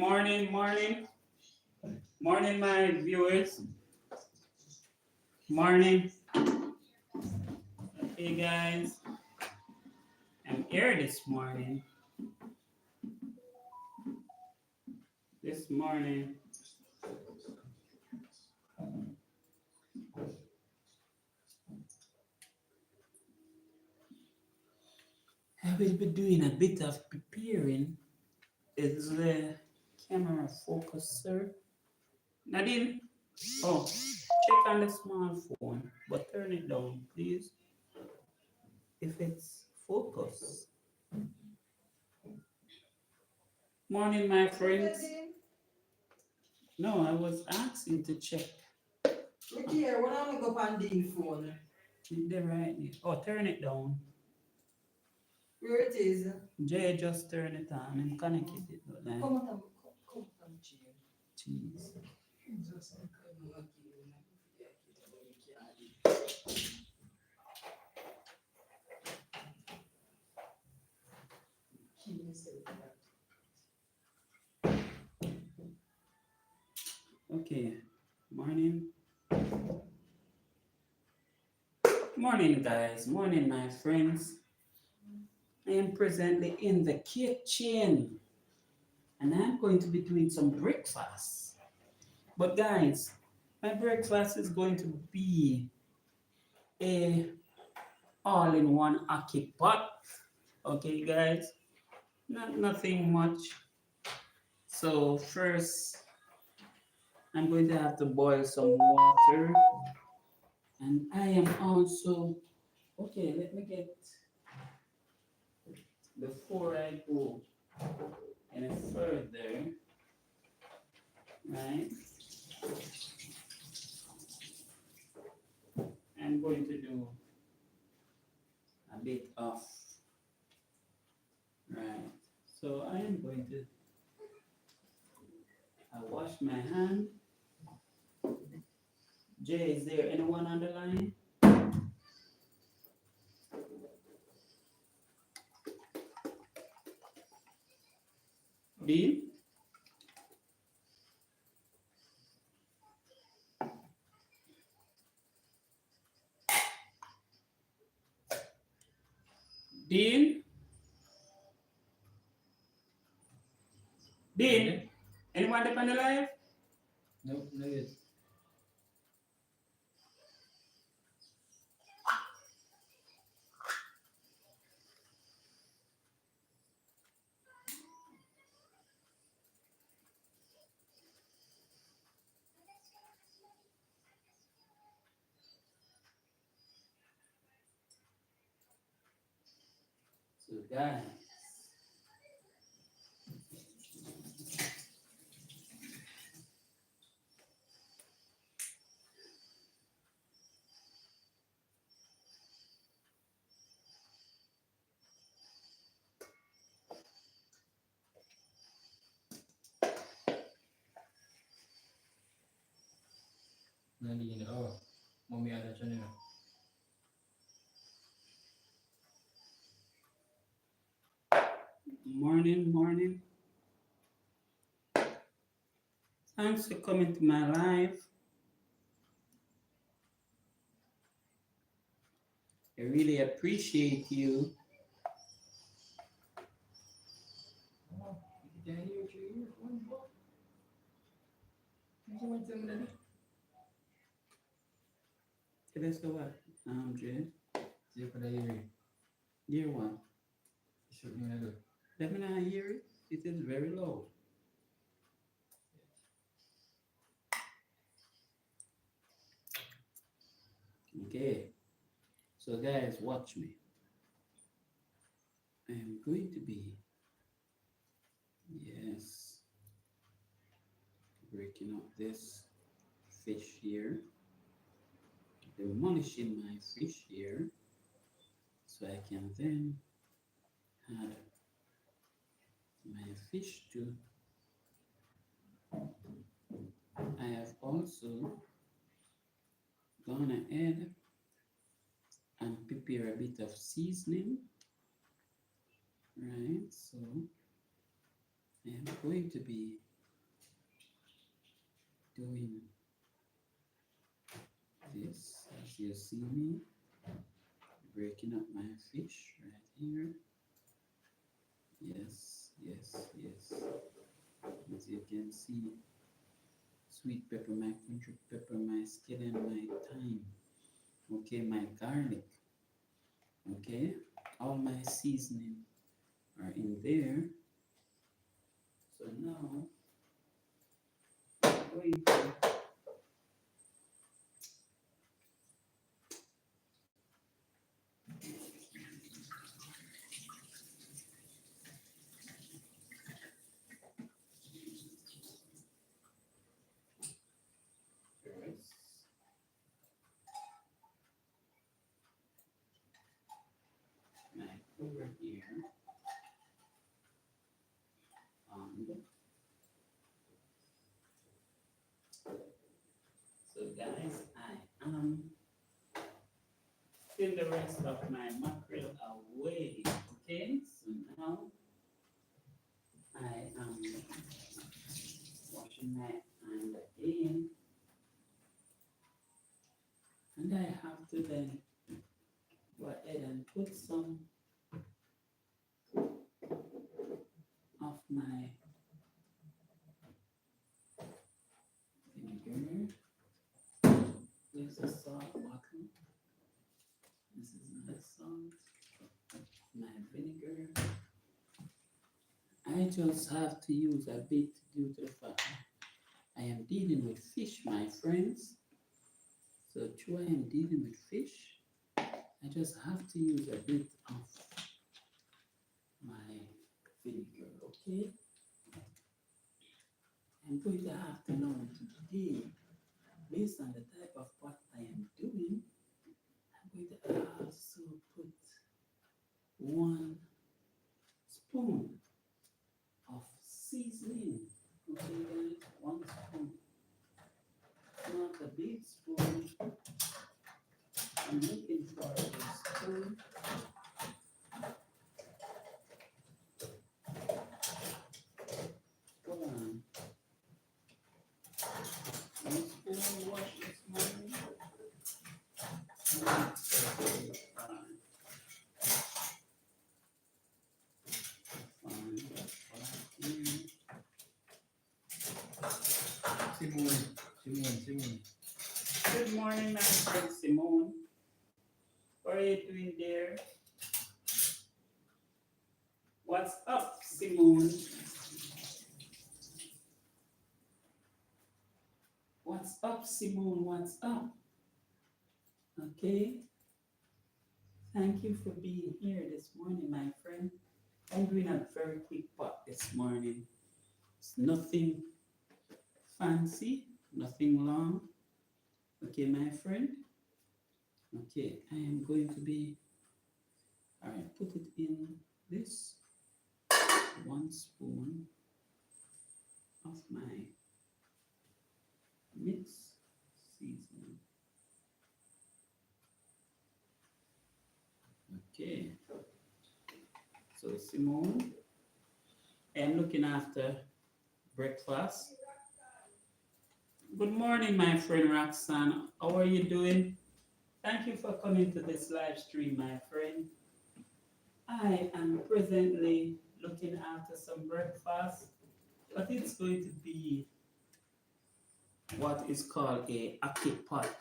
morning, morning, my viewers. Morning. Okay, guys, I'm here this morning. This morning, I will be doing a bit of preparing. Is the camera focuser? Nadine, oh, check on the small phone, but turn it down, please. If it's focus. Morning, my friends. No, I was asking to check. Look here, when I'm go on the phone, The right. Oh, turn it down. where it is? Jay just turn it on and connect it. Like, Come on, chair. jeez. Just Okay. Morning. Morning, guys. Morning, my friends. I am presently in the kitchen and I'm going to be doing some breakfast. But, guys, my breakfast is going to be a all-in-one ackee pot. Okay, guys, nothing much. So first, I'm going to have to boil some water, and I am also okay. Let me get before I go any further, right? I'm going to do a bit of right. So I am going to wash my hand. Jay, is there anyone on the line? Dean? Dean? Dean? Anyone up on the line? nope, no good. So, guys, Nandiyan, oh, mamaya na siya nila. morning. Thanks for coming to my live. I really appreciate you. Dahil yung chair, one block. Hindi mo ito mo na. Okay, let's go back. Jay. Siya pala yung Year one. shoot mo na doon. Let me not hear it. It is very low. Okay. So guys, watch me. I am going to be, yes, breaking up this fish here, demolishing my fish here, so I can then add my fish to. I have also gone ahead and prepare a bit of seasoning, right? So I am going to be doing this as you see me breaking up my fish right here. Yes, yes, yes. As you can see, sweet pepper, my country pepper, my scallion, my thyme, okay, my garlic, okay, all my seasoning are in there. So now I'm going to press my over here on. So guys, I am fill the rest of my mackerel away. Okay, so now I am washing my hand again, and I have to then go ahead and put some of my vinegar. There's a salt bottle. This is my salt, my vinegar. I just have to use a bit due to the fact I am dealing with fish, my friends. So true, I am dealing with fish. I just have to use a bit of my vinegar, okay? I'm going to have to learn today, based on the type of pot I am doing, I'm going to also put 1 spoon of seasoning. Okay, guys, 1 spoon. Not a big spoon. I'm looking for a spoon. Hold on. 1 spoon wash this morning. Okay, fine. Fine. Fine. Simone. Good morning, my friend Simone. What are you doing there? What's up, Simone? What's up, Simone? What's up? Okay. Thank you for being here this morning, my friend. I'm doing a very quick pot this morning. It's nothing fancy, nothing long. Okay, my friend. Okay, I am going to be, all right, put it in this 1 spoon of my mix seasoning. Okay, so Simone, I'm looking after breakfast. Good morning, my friend Roxanne. How are you doing? Thank you for coming to this live stream, my friend. I am presently looking after some breakfast, but it's going to be what is called a ackee pot.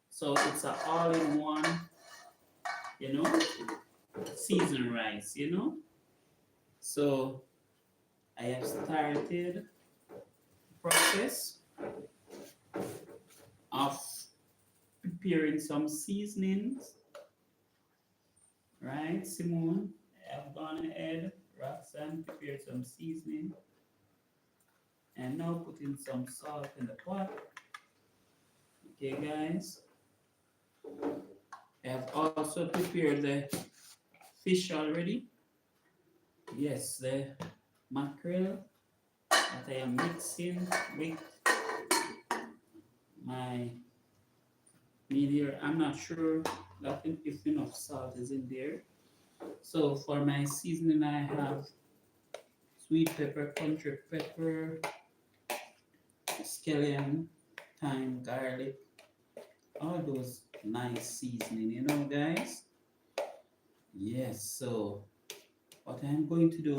So it's an all-in-one, you know, seasoned rice, you know. So I have started the process of preparing some seasonings, right, Simone? I have gone ahead, Roxanne, prepared some seasoning, and now putting some salt in the pot. Okay, guys. I have also prepared the fish already. Yes, the mackerel that I am mixing with my meat here. I'm not sure that if enough salt is in there. So for my seasoning, I have sweet pepper, country pepper, scallion, thyme, garlic, all those nice seasoning, guys. Yes, so what I'm going to do,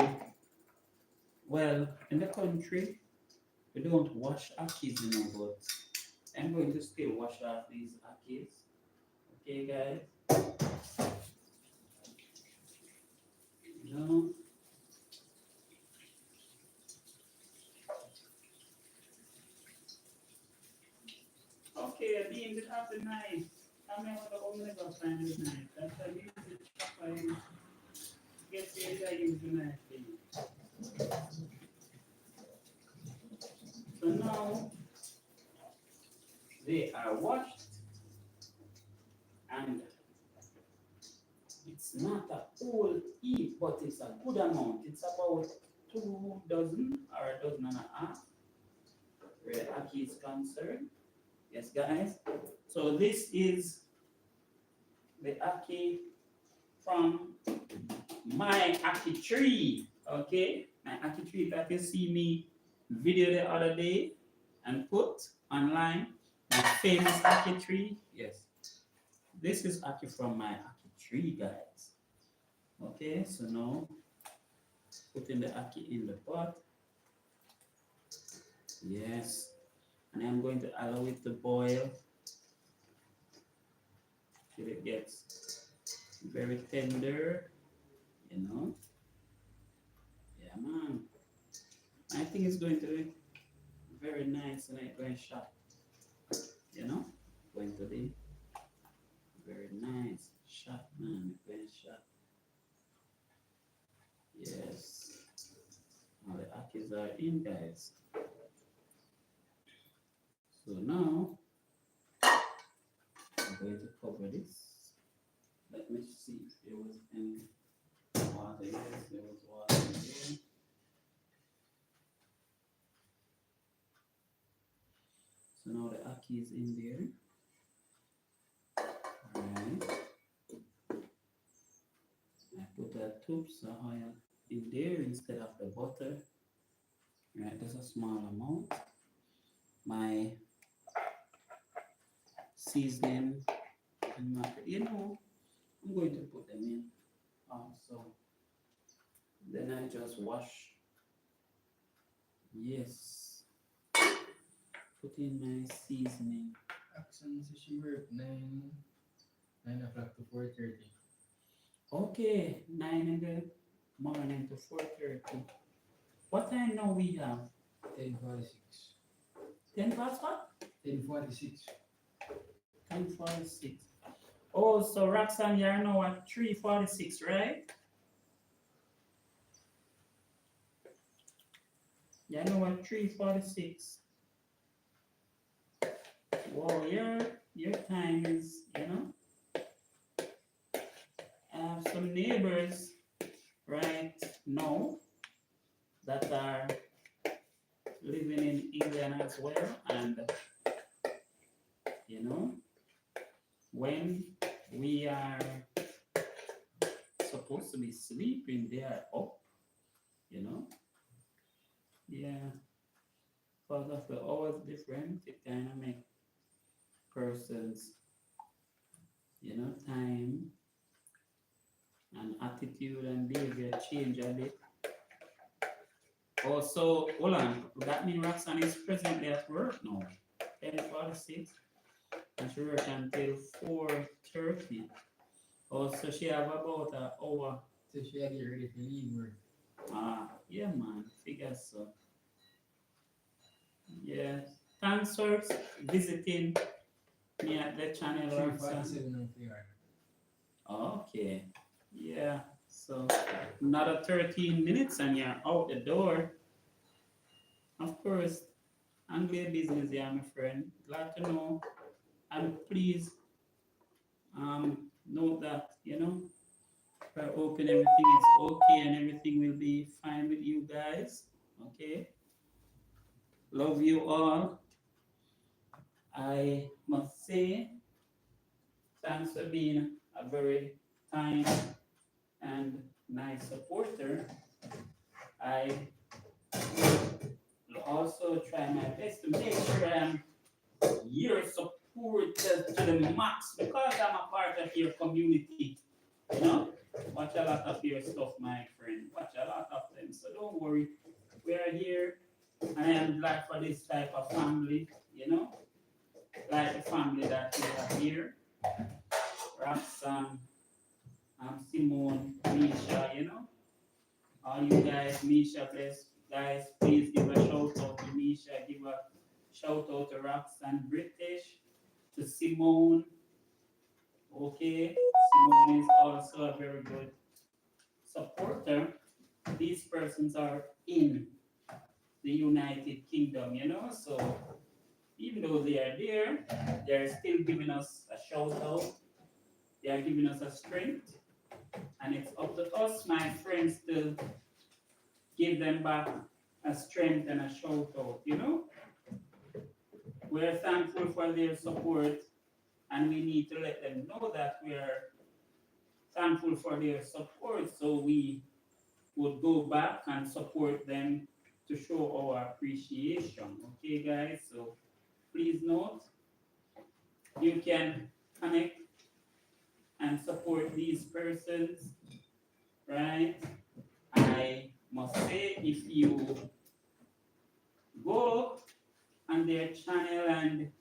well, in the country, we don't wash ackees, but I'm going to still wash off these ackees. Okay, guys? You know, okay, being the have the knife. I mean, what the only got find the knife. That's why I use the chopper. Get the I use the knife. So now they are washed, and it's not a whole heap, but it's a good amount. It's about 2 dozen or a dozen and a half where the ackee is concerned. Yes, guys. So this is the ackee from my ackee tree. Okay, my ackee tree that you see me video the other day and put online. My famous ackee tree. Yes, this is ackee from my ackee tree, guys. Okay, so now putting the ackee in the pot. Yes, and I'm going to allow it to boil till it gets very tender. You know, yeah, man. I think it's going to be very nice and it's going sharp. You know, going to be very nice, sharp, man. Very sharp. Yes. Now the ackees are in, guys. So now I'm going to cover this. Let me see if there was any water. Yes, there was water there. So now the ackee is in there. Alright. I put a tubes of oil in there instead of the butter. Right, there's a small amount. My seasoning and my, I'm going to put them in also. Then I just wash. Yes. Put in my seasoning. Accent sa she work 9 o'clock to 4:30. Okay, 9 in the morning to 4:30. What time now we have? 10:46. 10 past what? 10:46. 10:46. Oh, so Roxanne, you're now at 3:46, right? You're now at 3:46. Wow, your time is, I have some neighbors right now that are living in England as well, and you know, when we are supposed to be sleeping, they are up, you know. Yeah, because of the hours different, it kind of make persons, time and attitude and behavior change a bit. Also, hold on, that means Roxanne is presently at work now. 10:46, and she work until 4:30. Also, she have about an hour. So she had to get ready to leave work. Yeah, man, figure so. Yeah, thanks for visiting me at the channel, Roxanne. 3:47 of the hour. Okay, yeah, so another 13 minutes and you're out the door. Of course, Anglia business, yeah, my friend. Glad to know. And please note that, if I open everything, it's okay and everything will be fine with you guys. Okay. Love you all. I must say, thanks for being a very kind and nice supporter. I will also also try my best to make sure I'm your support to the max because I'm a part of your community. You know, watch a lot of your stuff, my friend. Watch a lot of them. So don't worry. We are here, and I am glad for this type of family. You know, like the family that we have here. Roxanne, Simone, Misha. You know, all you guys, Misha, bless guys. Please give a shout out to Misha. Give a shout out to Roxanne British, to Simone. Okay, Simone is also a very good supporter. These persons are in the United Kingdom, you know, so even though they are there, they're still giving us a shout out, they are giving us a strength, and it's up to us, my friends, to give them back a strength and a shout out, you know. We're thankful for their support, and we need to let them know that we are thankful for their support so we would go back and support them to show our appreciation. Okay, guys? So please note you can connect and support these persons, right? I must say, if you go on their channel and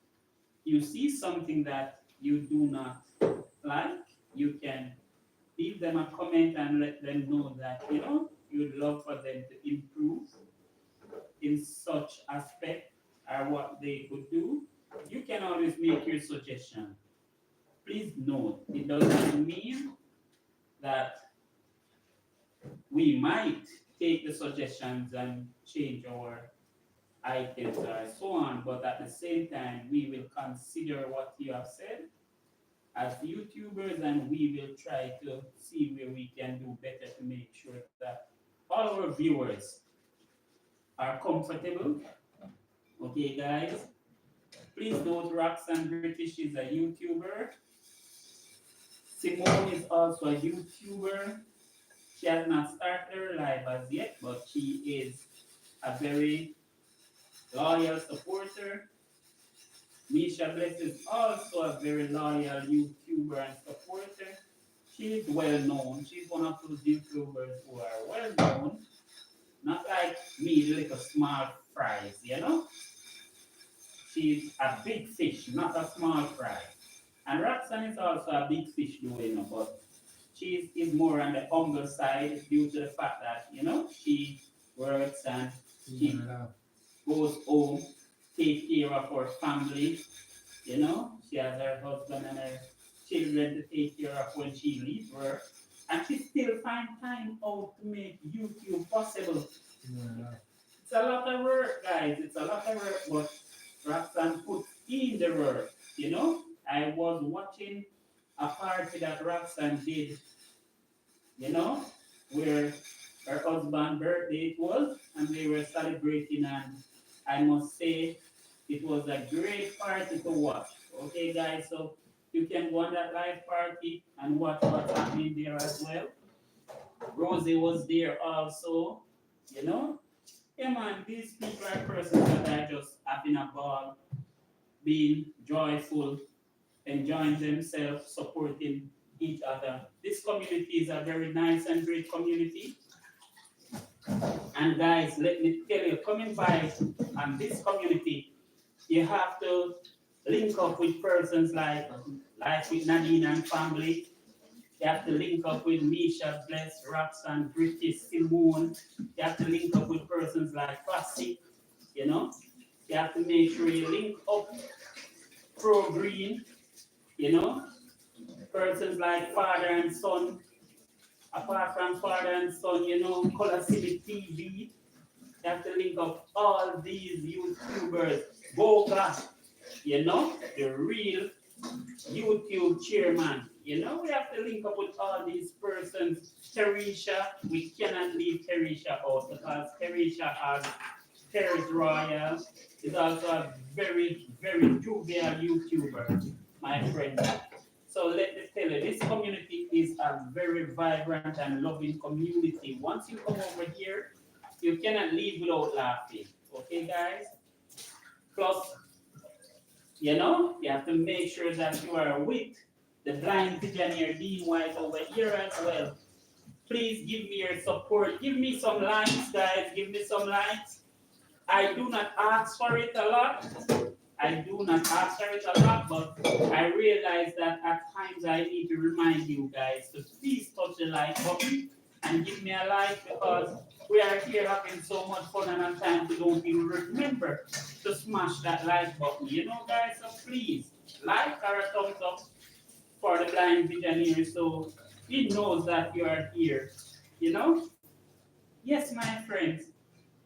you see something that you do not like, you can leave them a comment and let them know that you know you'd love for them to improve in such aspect or what they could do. You can always make your suggestion. Please note, it doesn't mean that we might take the suggestions and change our items or so on, but at the same time, we will consider what you have said as YouTubers and we will try to see where we can do better to make sure that all our viewers are comfortable. Okay, guys? Please note Roxanne British is a YouTuber. Simone is also a YouTuber. She has not started her live as yet, but she is a very loyal supporter. Misha Bless is also a very loyal YouTuber and supporter. She's well known. She's one of those YouTubers who are well known. Not like me, the little small fries, you know? She's a big fish, not a small fry. And Roxanne is also a big fish, though, you know, but she is more on the humble side due to the fact that, you know, she works and she goes home, take care of her family, you know. She has her husband and her children to take care of when she leaves work. And she still finds time out to make YouTube possible. It's a lot of work, guys. It's a lot of work, but Roxanne put in the work, you know. I was watching a party that Roxanne did, you know, where her husband's birthday it was, and they were celebrating, and I must say it was a great party to watch. Okay, guys, so you can go on that live party and watch what's happening there as well. Rosie was there also, you know. Yeah, man, these people are persons that are just having a ball, being joyful, enjoying themselves, supporting each other. This community is a very nice and great community. And guys, let me tell you, coming by this community, you have to link up with persons like with Nadine and family. You have to link up with Misha, Bless, Roxanne, British, Simone. You have to link up with persons like Classic, you know. You have to make sure you link up Pro Green, you know. Persons like Father and Son. Apart from Father and Son, you know, Color Civic TV. You have to link up all these YouTubers. Boga, you know, the real YouTube chairman. You know, we have to link up with all these persons. Teresha, we cannot leave Teresha out because Teresha has Teres Royal is also a very, very jovial YouTuber, my friend. So let me tell you, this community is a very vibrant and loving community. Once you come over here, you cannot leave without laughing. Okay, guys? Plus, you have to make sure that you are with the blind pigeoneer Dean White over here as well. Please give me your support. Give me some likes, guys. Give me some likes. I do not ask for it a lot. I do not ask for it a lot, but I realize that at times I need to remind you guys to please touch the like button and give me a like because we are here having so much fun and at times we don't even remember to smash that like button. Guys, so please like or a thumbs up for the blind visionary so he knows that you are here. You know? Yes, my friends.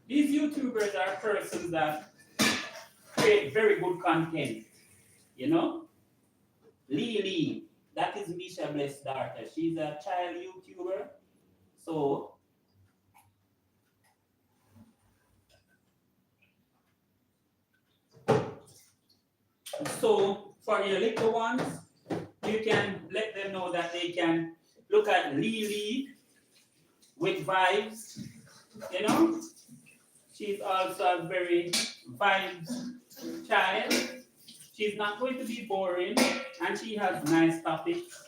These YouTubers are persons that create very good content. You know? Lily, that is Misha Bless' daughter. She's a child YouTuber. So for your little ones, you can let them know that they can look at Lily with vibes. You know, she's also a very vibes child. She's not going to be boring, and she has nice topics.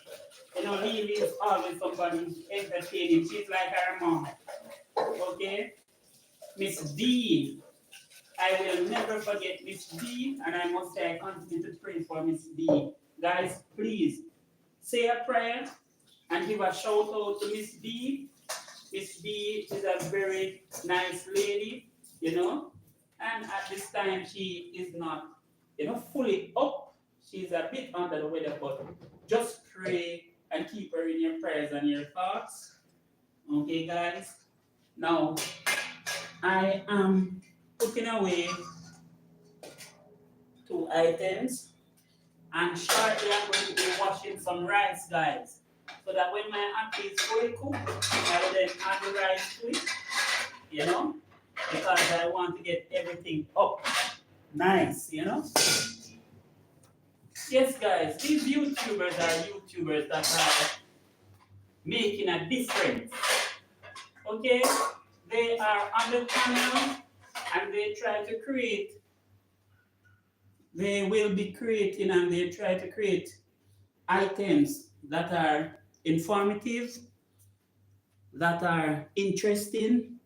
Lily is always somebody who's entertaining. She's like her mom. Okay, Miss D. I will never forget Miss D, and I must say I continue to pray for Miss D. Guys, please say a prayer and give a shout out to Miss D. Miss D is a very nice lady, and at this time she is not, fully up. She's a bit under the weather, but just pray and keep her in your prayers and your thoughts. Okay, guys? Now, I am putting away 2 items, and shortly I'm going to be washing some rice, guys. So that when my ackee is fully cooked, I will then add the rice to it, because I want to get everything up nice. Yes, guys, these YouTubers are YouTubers that are making a difference. Okay? They are on the channel and they try to create, they will be creating and they try to create items that are informative, that are interesting,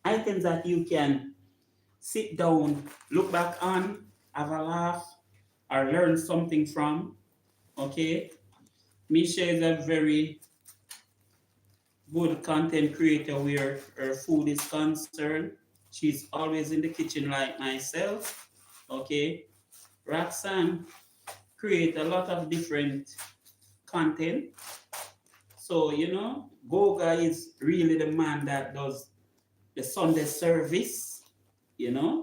items that you can sit down, look back on, have a laugh, or learn something from. Okay? Misha is a very good content creator where her food is concerned. She's always in the kitchen like myself. Okay? Roxanne create a lot of different content. So, Goga is really the man that does the Sunday service,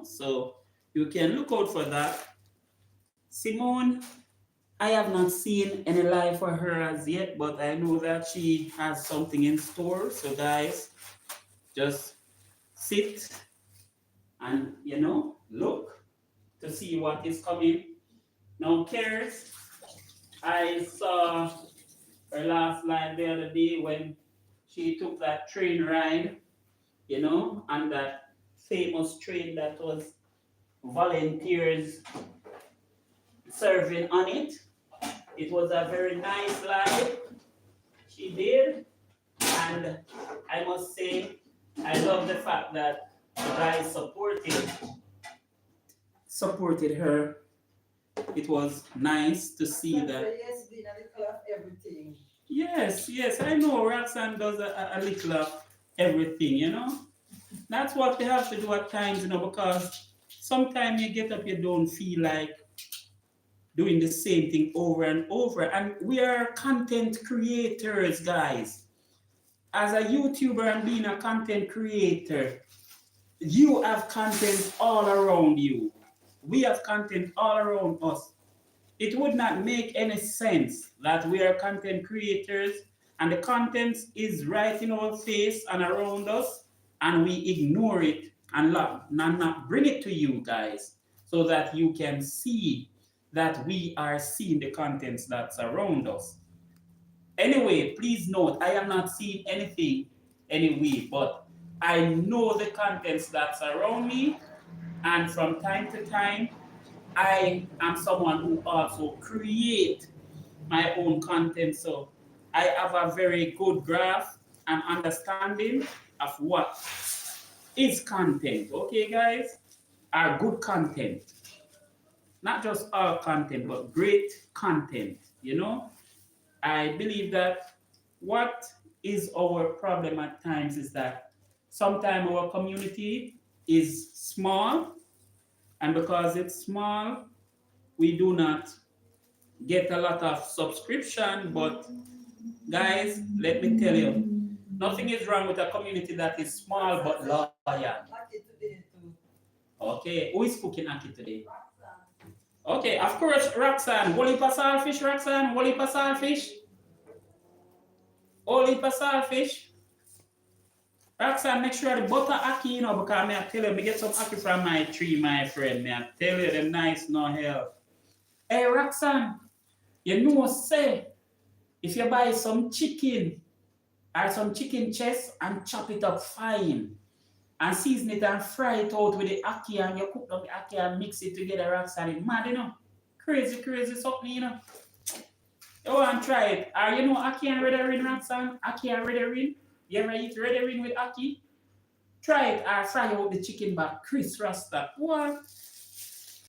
so you can look out for that. Simone, I have not seen any live for her as yet, but I know that she has something in store. So, guys, just sit and, look to see what is coming. Now, Cares, I saw her last live the other day when she took that train ride, and that famous train that was volunteers serving on it. It was a very nice live she did, and I must say, I love the fact that the guys supported her. It was nice to see that. Yes, being a little of everything. Yes, I know Roxanne does a little of everything. That's what we have to do at times, because sometimes you get up, you don't feel like doing the same thing over and over. And we are content creators, guys. As a YouTuber and being a content creator, you have content all around you. We have content all around us. It would not make any sense that we are content creators and the content is right in our face and around us, and we ignore it and not bring it to you guys so that you can see that we are seeing the contents that's around us. Anyway, please note, I am not seeing anything anyway, but I know the contents that's around me, and from time to time, I am someone who also create my own content. So I have a very good grasp and understanding of what is content. Okay, guys? Are good content. Not just all content, but great content. You know, I believe that what is our problem at times is that sometimes our community is small, and because it's small, we do not get a lot of subscription. But guys, let me tell you, nothing is wrong with a community that is small but loyal. Lucky today too. Okay, who is cooking ackee today? Okay, of course, Roxanne. Whole heap of saltfish, Roxanne. Whole heap of saltfish. Whole heap of saltfish. Roxanne, make sure the butter ackee, you know, because I tell you, me get some ackee from my tree, my friend. I tell you, them nice, no hell. Hey, Roxanne, you know, say, if you buy some chicken or some chicken chest and chop it up fine and season it and fry it out with the ackee and you cook up the ackee and mix it together, Roxanne, it's mad, you know. Crazy, crazy something, you know. You want to try it. Or you know ackee and red herring, Roxanne? Ackee and red herring? You ever eat red herring with ackee? Try it or fry out the chicken back. Chris Rasta. What?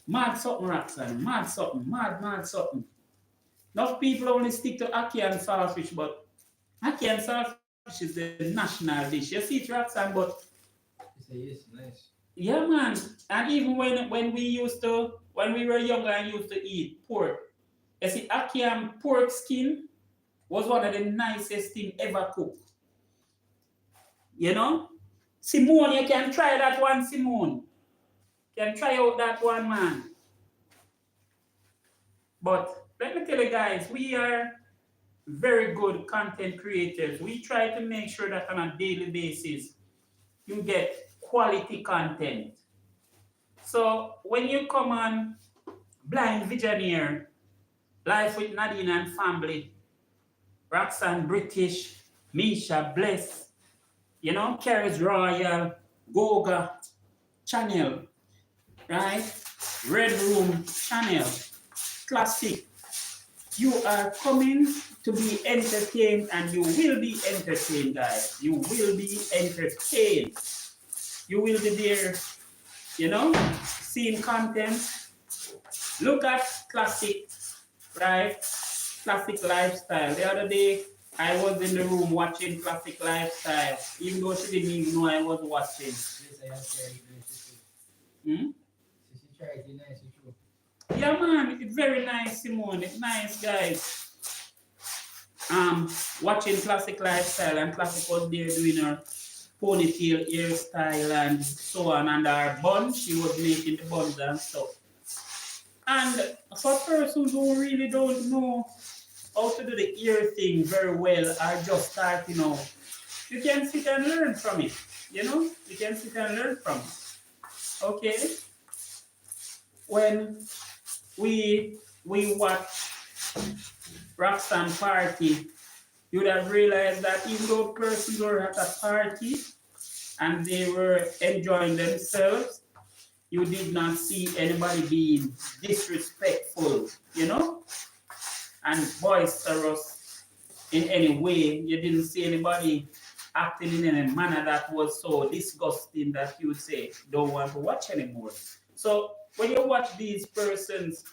Mad something, Roxanne. Mad something. Mad, mad something. Enough people only stick to ackee and saltfish, but ackee and saltfish is the national dish. You see it, Roxanne, but It's a yes, nice. yeah, man. And even when we were younger and used to eat pork, you see, ackee and pork skin was one of the nicest thing ever cooked. You know? Simone, you can try that one, Simone. You can try out that one, man. But let me tell you guys, we are very good content creators. We try to make sure that on a daily basis you get quality content. So when you come on Blind Visioneer, Life with Nadine and Family, Roxanne British, Misha Bless, you know, Carrie's Royal, Goga Channel, right? Red Room Channel, Classic. You are coming to be entertained and you will be entertained, guys. You will be entertained. You will be there, you know, seeing content. Look at Classic, right? Classic Lifestyle. The other day, I was in the room watching Classic Lifestyle, even though she didn't even know I was watching. Yes, I have tried it. Nice Hmm? too. She tried it, nice too. Yeah, man, it's very nice, Simone. It's nice, guys. Watching Classic Lifestyle, and Classic was there doing her ponytail hairstyle and so on, and her bun, she was making the buns and stuff. And for persons who really don't know how to do the ear thing very well or just starting out, you can sit and learn from it. You know, you can sit and learn from it. Okay? When we watch Roxanne party, you would have realized that even though persons were at a party and they were enjoying themselves, you did not see anybody being disrespectful, you know, and boisterous in any way. You didn't see anybody acting in any manner that was so disgusting that you would say, don't want to watch anymore. So when you watch these persons,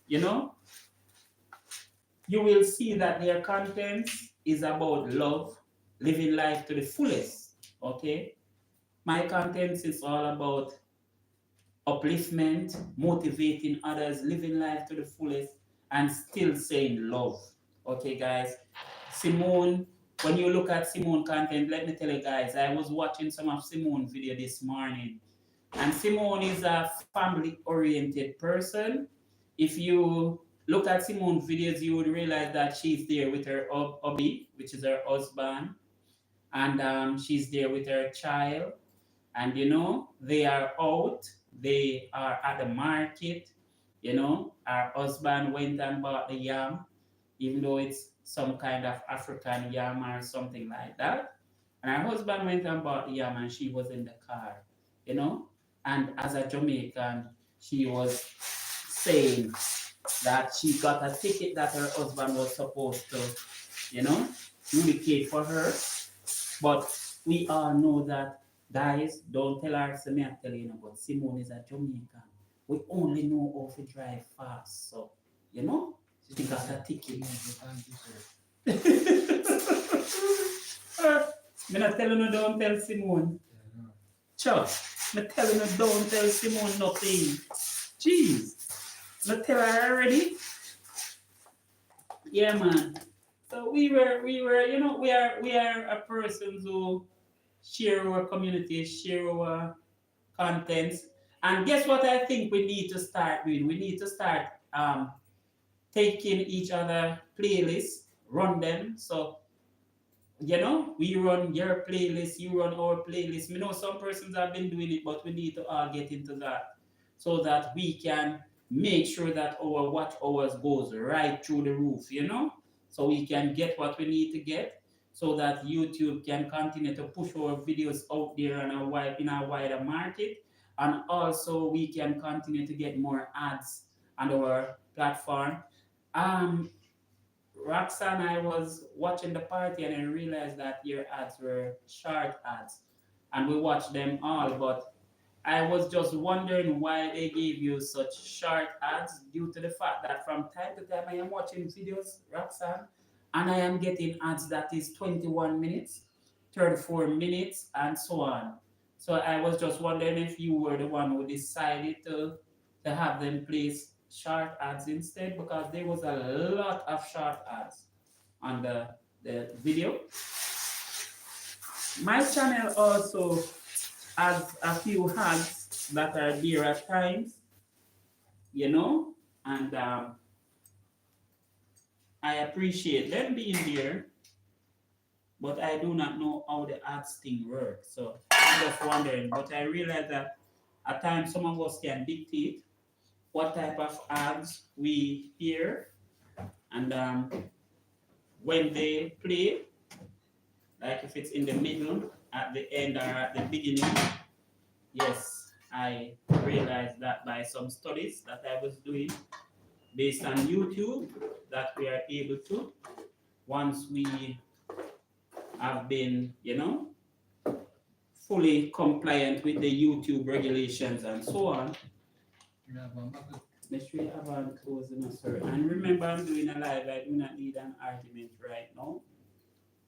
you know, you will see that their content is about love, living life to the fullest. Okay? My content is all about upliftment, motivating others, living life to the fullest, and still saying love. Okay, guys? Simone, when you look at Simone content, let me tell you guys, I was watching some of Simone video this morning, and Simone is a family-oriented person. If you look at Simone's videos, you would realize that she's there with her hubby, which is her husband, and she's there with her child, and you know they are out, they are at the market. You know, her husband went and bought the yam, even though it's some kind of African yam or something like that, and her husband went and bought the yam and she was in the car. You know, and as a Jamaican, she was saying that she got a ticket that her husband was supposed to, you know, communicate for her. But we all know that, guys, don't tell her, so me I tell you, but Simone is a Jamaican. We only know how to drive fast. So, you know, she got a ticket. Me not telling you don't tell Simone. Sure. Me telling you don't tell Simone nothing. Jeez. Me tell her already. Yeah, man. So we were, we are a person who share our community, share our contents. And guess what I think we need to start doing? We need to start taking each other playlists, run them. So we run your playlist, you run our playlist. We know some persons have been doing it, but we need to all get into that so that we can make sure that our watch hours goes right through the roof. So we can get what we need to get so that YouTube can continue to push our videos out there in a wider market. And also we can continue to get more ads on our platform. Um, Roxanne, I was watching the party and I realized that your ads were short ads, and we watched them all. But I was just wondering why they gave you such short ads, due to the fact that from time to time I am watching videos, Roxanne, and I am getting ads that is 21 minutes, 34 minutes, and so on. So I was just wondering if you were the one who decided to have them place short ads instead, because there was a lot of short ads on the video. My channel also has a few ads that are there at times, you know, and I appreciate them being there, but I do not know how the ads thing works. So I'm just wondering, but I realize that at times some of us can dictate what type of ads we hear, and when they play, like if it's in the middle, at the end, or at the beginning. Yes, I realized that by some studies that I was doing based on YouTube, that we are able to, once we have been, fully compliant with the YouTube regulations and so on. Make sure you have on closing, sir. And remember, I'm doing a live. I do not need an argument right now.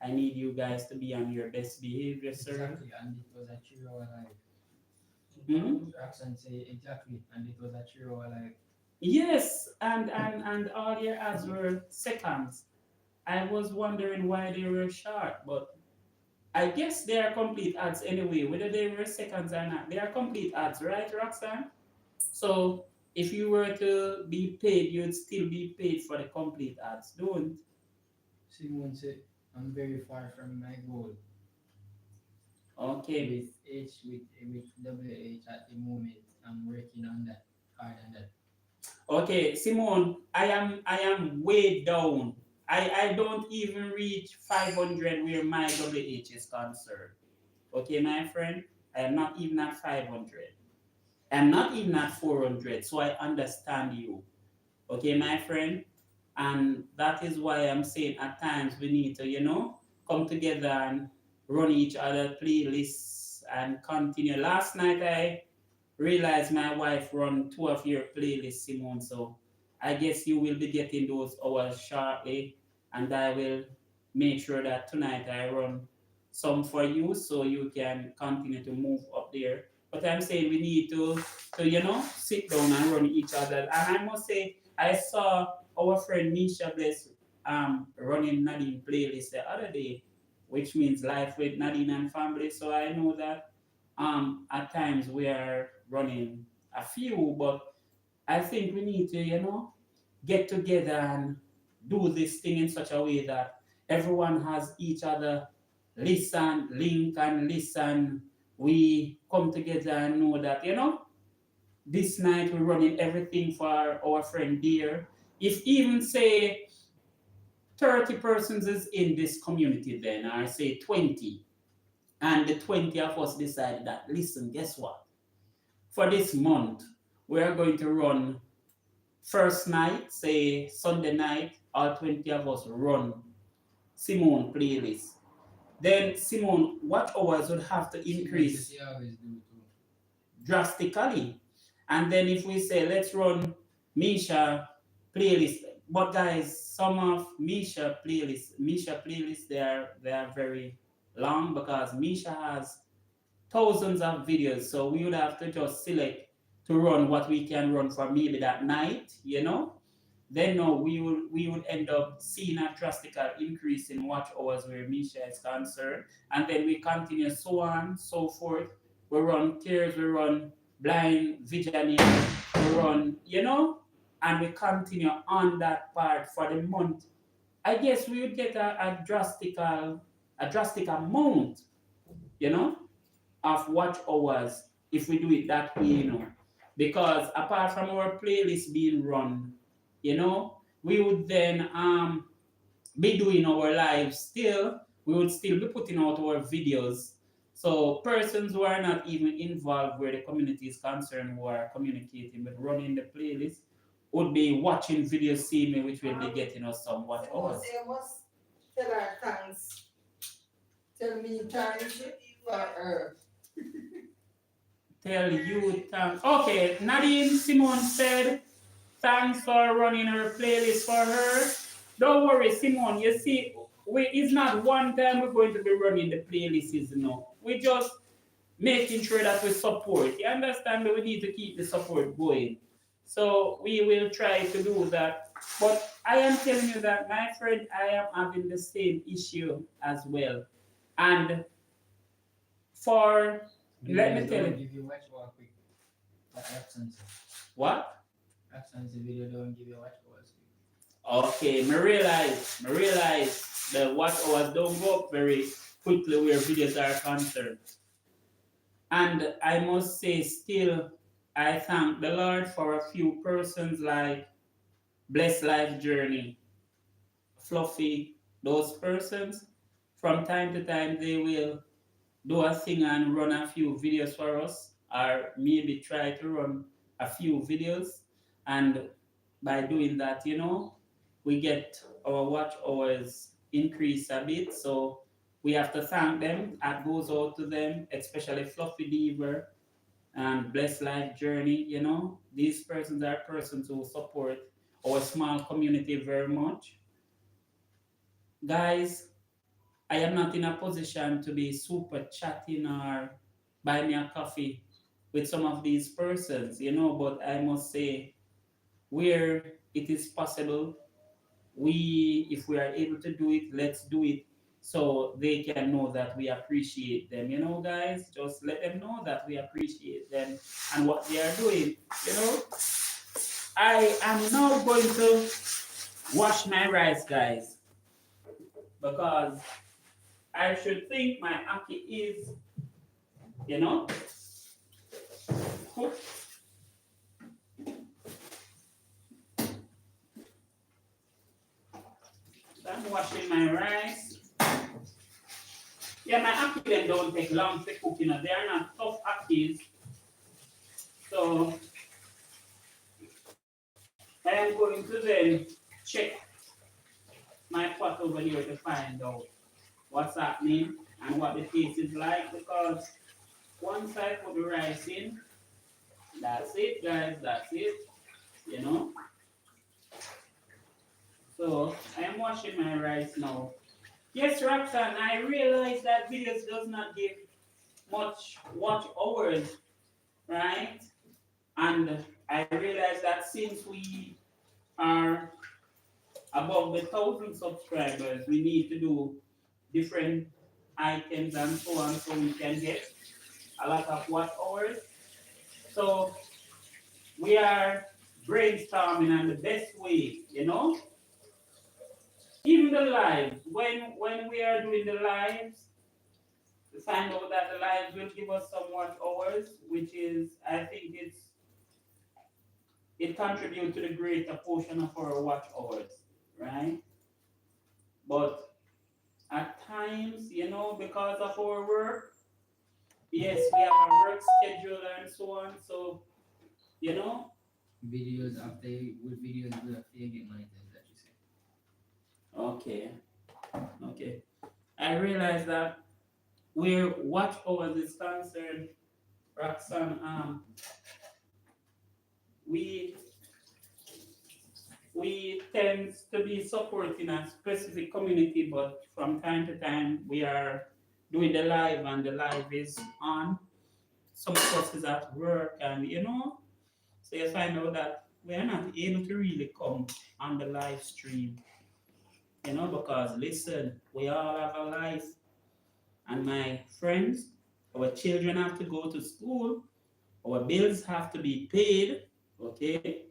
I need you guys to be on your best behavior, sir. Exactly, and it was a 3 hour live. Accent say exactly, and it was a 3 hour live. Yes, and all your ads were seconds. I was wondering why they were short, but I guess they are complete ads anyway, whether they were seconds or not. They are complete ads, right, Roxanne? So if you were to be paid, you'd still be paid for the complete ads, don't? Simone said, I'm very far from my goal. Okay. With WH at the moment. I'm working on that, hard on that. Okay, Simone, I am way down. I don't even reach 500 where my WH is concerned. Okay, my friend, I am not even at 500. I'm not even at 400, so I understand you. Okay, my friend, and that is why I'm saying at times we need to, come together and run each other playlists and continue. Last night I realized my wife run two of your playlists, Simone. So I guess you will be getting those hours shortly, and I will make sure that tonight I run some for you so you can continue to move up there. But I'm saying we need to sit down and run each other. And I must say, I saw our friend Nisha Bless running Nadine playlist the other day, which means life with Nadine and family. So I know that at times we are running a few, but I think we need to, get together and do this thing in such a way that everyone has each other listen, link and listen. We come together and know that, this night we're running everything for our friend dear. If even say 30 persons is in this community, then I say 20, and the 20 of us decide that, listen, guess what? For this month, we are going to run first night, say Sunday night, all 20 of us run Simone playlist. Then Simone watch hours would have to increase She always do too. drastically. And then if we say let's run Misha playlist, but guys, some of Misha playlists they are very long because Misha has thousands of videos, so we would have to just select to run what we can run for maybe that night, then no, we would end up seeing a drastic increase in watch hours where Misha is concerned, and then we continue so on, so forth. We run tears, we run blind visioning, we run, and we continue on that part for the month. I guess we would get a drastic amount, you know, of watch hours if we do it that way. Because apart from our playlist being run, we would then be doing our lives still. We would still be putting out our videos. So persons who are not even involved where the community is concerned, who are communicating but running the playlist, would be watching videos, see me, which will be getting us some watch hours. Tell her thanks. Tell me thanks for her. Tell you thanks. Okay, Nadine Simone said thanks for running her playlist for her. Don't worry, Simone. You see, it's not one time we're going to be running the playlists. We just making sure that we support. You understand that we need to keep the support going. So we will try to do that. But I am telling you that, my friend, I am having the same issue as well. And for let me tell you. Give you watch hour quick. Absence. What? Absence video don't give you watch hours quick. Okay, I realize the watch hours don't go up very quickly where videos are concerned. And I must say still, I thank the Lord for a few persons like Blessed Life Journey, Fluffy, those persons. From time to time they will do a thing and run a few videos for us, or maybe try to run a few videos. And by doing that, we get our watch hours increase a bit. So we have to thank them. That goes out to them, especially Fluffy Deaver and Blessed Life Journey. These persons are persons who support our small community very much. Guys, I am not in a position to be super chatting or buy me a coffee with some of these persons, but I must say, where it is possible, if we are able to do it, let's do it so they can know that we appreciate them, guys. Just let them know that we appreciate them and what they are doing, you know. I am now going to wash my rice, guys, because I should think my ackee is, cooked. So I'm washing my rice. Yeah, my ackee then don't take long to cook, They are not tough ackees. So I am going to then check my pot over here to find out what's happening and what the taste is like, because once I put the rice in, that's it, guys, that's it. So I am washing my rice now. Yes, Roxanne, I realize that videos does not give much watch hours, right? And I realize that since we are above the 1,000 subscribers, we need to do different items and so on so we can get a lot of watch hours. So we are brainstorming on the best way. Even the lives, when we are doing the lives, we find out that the lives will give us some watch hours, which is, I think it contributes to the greater portion of our watch hours, right? But at times, because of our work, yes, we have a work schedule and so on. So, you know, videos after with videos do after you get monetized that you say. Okay, okay. I realize that where watch hours is concerned, Roxanne, we we tend to be supporting a specific community, but from time to time we are doing the live and the live is on. Some of us is at work and so you find out that we are not able to really come on the live stream, because listen, we all have a life, and my friends, our children have to go to school, our bills have to be paid, okay?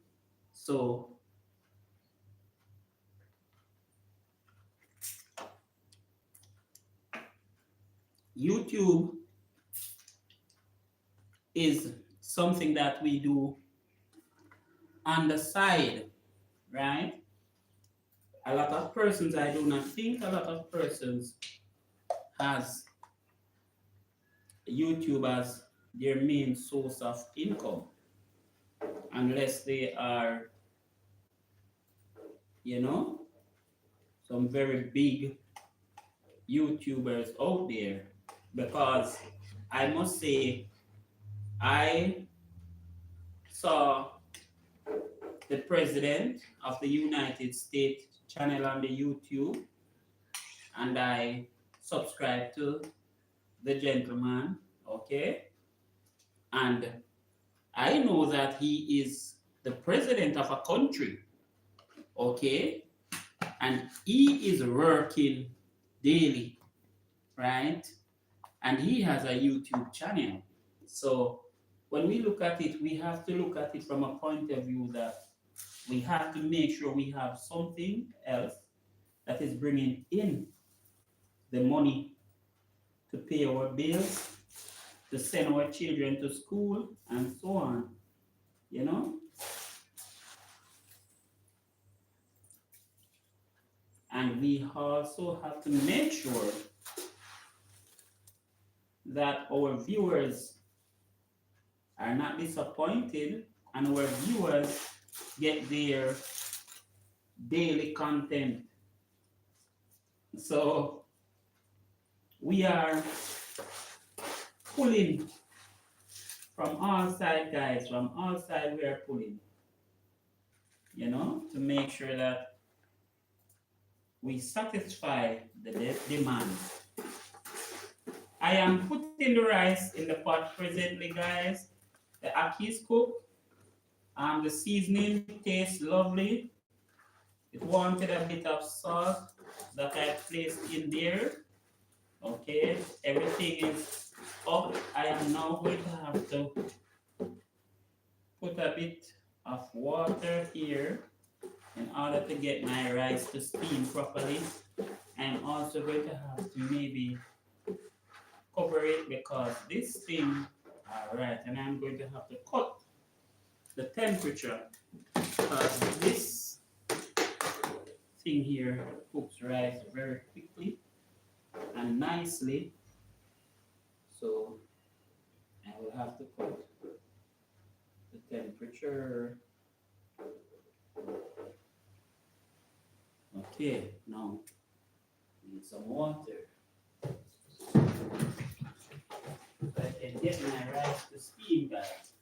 So YouTube is something that we do on the side, right? A lot of persons, I do not think a lot of persons has YouTube as their main source of income, unless they are, you know, some very big YouTubers out there. Because I must say, I saw the president of the United States channel on the YouTube, and I subscribed to the gentleman, okay? And I know that he is the president of a country, okay? And he is working daily, right? And he has a YouTube channel. So when we look at it, we have to look at it from a point of view that we have to make sure we have something else that is bringing in the money to pay our bills, to send our children to school, and so on, you know? And we also have to make sure that our viewers are not disappointed and our viewers get their daily content. So we are pulling from all sides, guys, from all sides we are pulling, to make sure that we satisfy the demand. I am putting the rice in the pot presently, guys. The ackee is cooked. The seasoning tastes lovely. It wanted a bit of salt that I placed in there. Okay, everything is up. I am now going to have to put a bit of water here in order to get my rice to steam properly. I'm also going to have to maybe cover it because this thing, alright, and I'm going to have to cut the temperature because this thing here cooks rice very quickly and nicely. So I will have to cut the temperature. Okay, now need some water. So I can get my rice to steam, guys.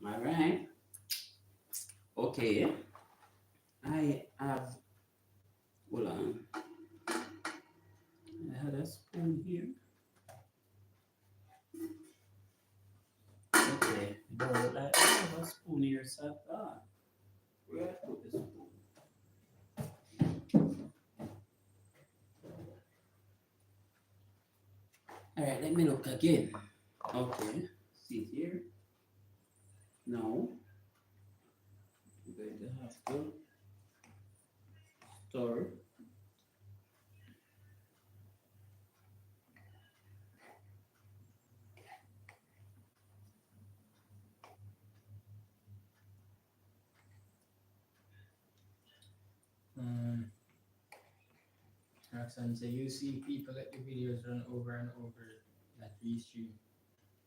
All right. Okay. I have, hold on. I had a spoon here. Okay. But I have a spoon here, so where I put the spoon? All right, let me look again. Okay. See here. Now, I'm going to have to stir. Roxanne say you see people let the videos run over and over that restream.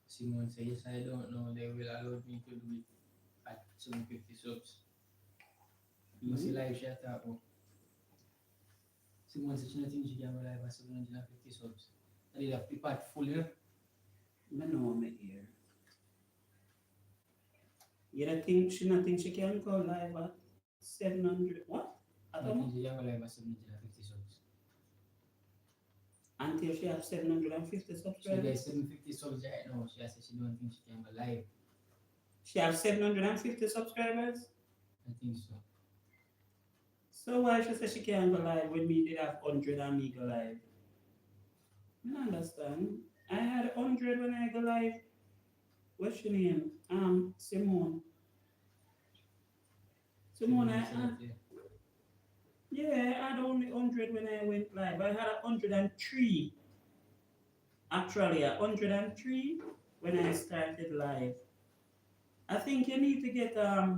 Simone says, yes, I don't know, they will allow me to do it at 750 subs. You see live chat out. Simone says she don't think she can go live at 750 subs. I did have the part full here. I know me here. You don't think she can go live at 700? What? I I don't think know. she can go live at 750 subs. Until she have 750 She subscribers. gets 750 subs right now. She has said she don't think she can go live. She have 750 subscribers. I think so. So why she say she can't go live when me did have 100 and me go live? I don't understand. I had 100 when I go live. What's your name? Simone. Simone, yeah, I had only 100 when I went live. I had 103. Actually, 103 when I started live. I think you need to get a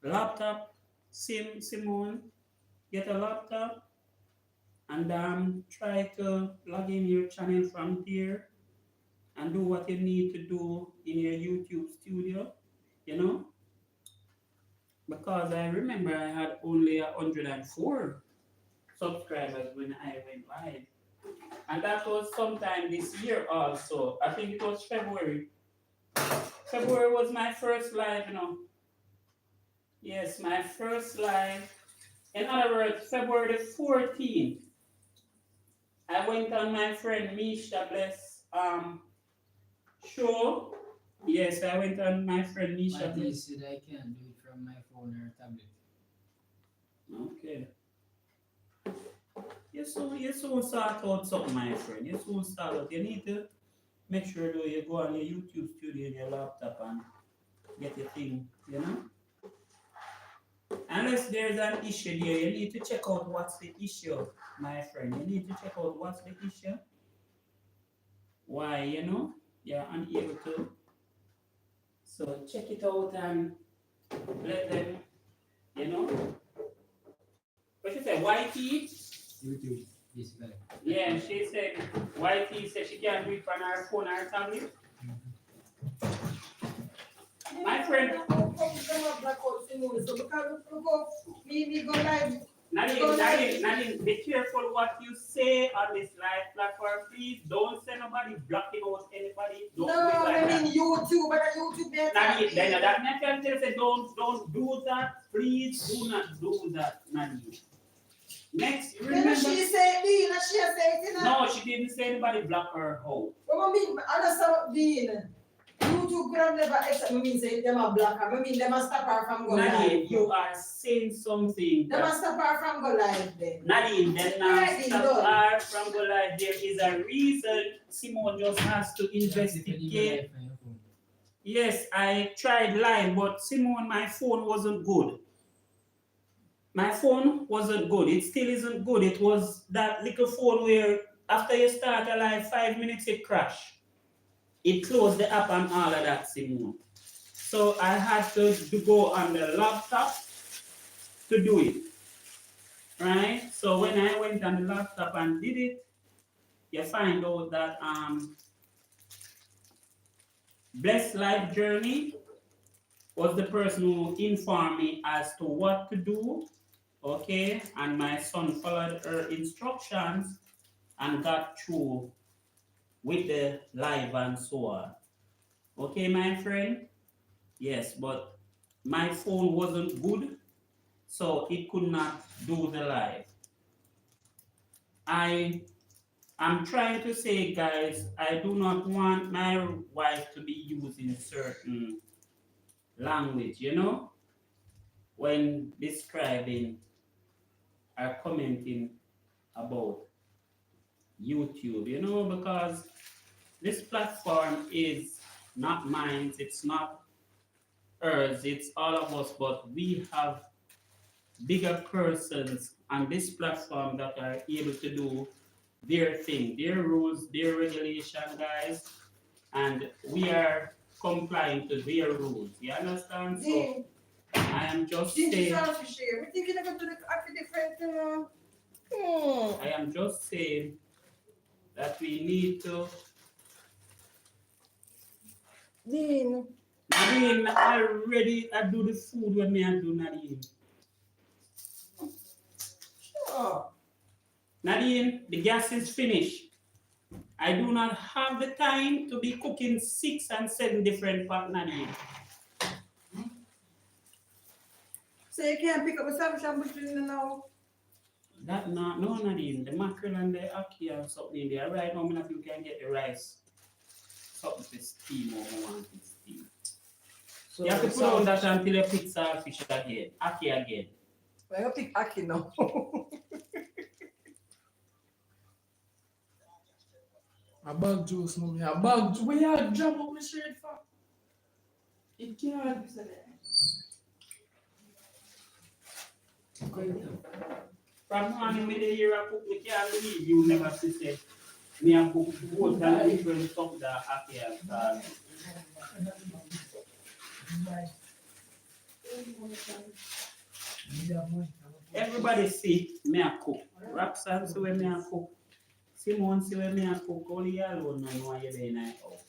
laptop, Simone. Get a laptop and try to log in your channel from there and do what you need to do in your YouTube studio, you know? Because I remember I had only 104 subscribers when I went live. And that was sometime this year also. I think it was February. February was my first live, you know. Yes, my first live. In other words, February the 14th, I went on my friend Misha Bless show. Yes, I went on my friend Misha Marty Bless. said I can't do it from my phone or tablet. Okay. You soon sort out something, my friend. You soon start out. You need to make sure though you go on your YouTube studio and your laptop and get your thing, you know? Unless there's an issue there, you need to check out what's the issue, my friend. You need to check out what's the issue. Why, you know, you're unable to. So check it out and let them, you know. What she said, YT? YouTube, basically. Yeah, she said, YT said she can't do it on her phone or tablet. My friend. Me go live. Nadine, be careful what you say on this live platform, please. Don't say nobody blocking out anybody. Don't No, do it like I that. mean YouTube, but YouTube there. Nadine, then that man can tell say don't do that. Please do not do that, Nadine. Next, remember. Then she said, Dean, and she said it, you know. No, she didn't say anybody block her home. What I mean, understand, Dean? YouTube could have never accept me say them a block her. I mean, them a stop her from go Nadine, live. you are saying something. Them a stop her from go live then. Nadine, then now Already stop done. her from go live. There is a reason Simone just has to investigate. Yes, I tried live, but Simone, my phone wasn't good. My phone wasn't good. It still isn't good. It was that little phone where after you start a live 5 minutes it crashed. It closed the app and all of that, Simone. So I had to go on the laptop to do it. Right? So when I went on the laptop and did it, you find out that Blessed Life Journey was the person who informed me as to what to do, okay? And my son followed her instructions and got through with the live and so on. Okay, my friend? Yes, but my phone wasn't good, so it could not do the live. I'm trying to say, guys, I do not want my wife to be using certain language, you know, when describing or commenting about YouTube, you know, because this platform is not mine, it's not hers, it's all of us, but we have bigger persons on this platform that are able to do their thing, their rules, their regulation, guys, and we are complying to their rules. You understand? So I am just saying. We're thinking about doing a different I am just saying that we need to. Dean. Nadine, I do the food when me I do Nadine. Oh. Nadine, the gas is finished. I do not have the time to be cooking 6 and 7 different pot, Nadine. So you can't pick up a sandwich between now. That not no Nadine. The mackerel and the ackee and something in there. Right now, I you can get the rice. Something to steam or I want to steam. So You have to put on that until you pick saltfish again. Ackee again. I gotta pick ackee now. a bag juice, mommy. A bag juice. Where you jam up my straight for? It can't. From morning, me dey hear a cook, me can't believe you never say me a cook both and different stuff that ackee and saltfish. Everybody see me a cook. Roxanne see when me a cook. Simone see when me a cook. Only you alone know why you're there in the house.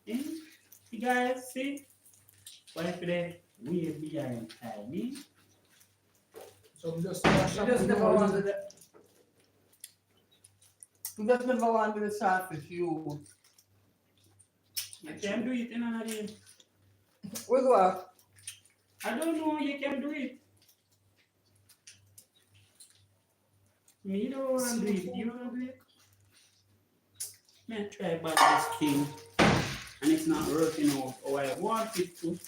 Eh? You guys see? Why for the way behind time, eh? So we just never wanted it. You just never wanted the saltfish, you. You can do it in another day. With what? I don't know, you can do it. Me don't want to do it. You want to do it? Me try about this thing. And it's not working out how I want it to.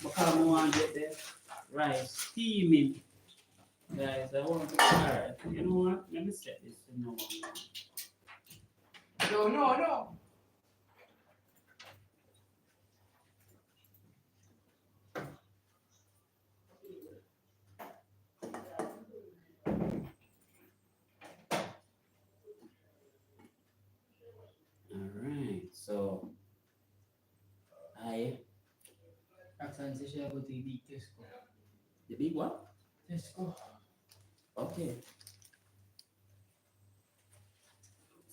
Because I want to get the rice steaming. Guys, I want to start. You know what? Let me set this to no one. No. Alright, so I Roxanne says she go to the big Tesco. the big what? Tesco. Okay.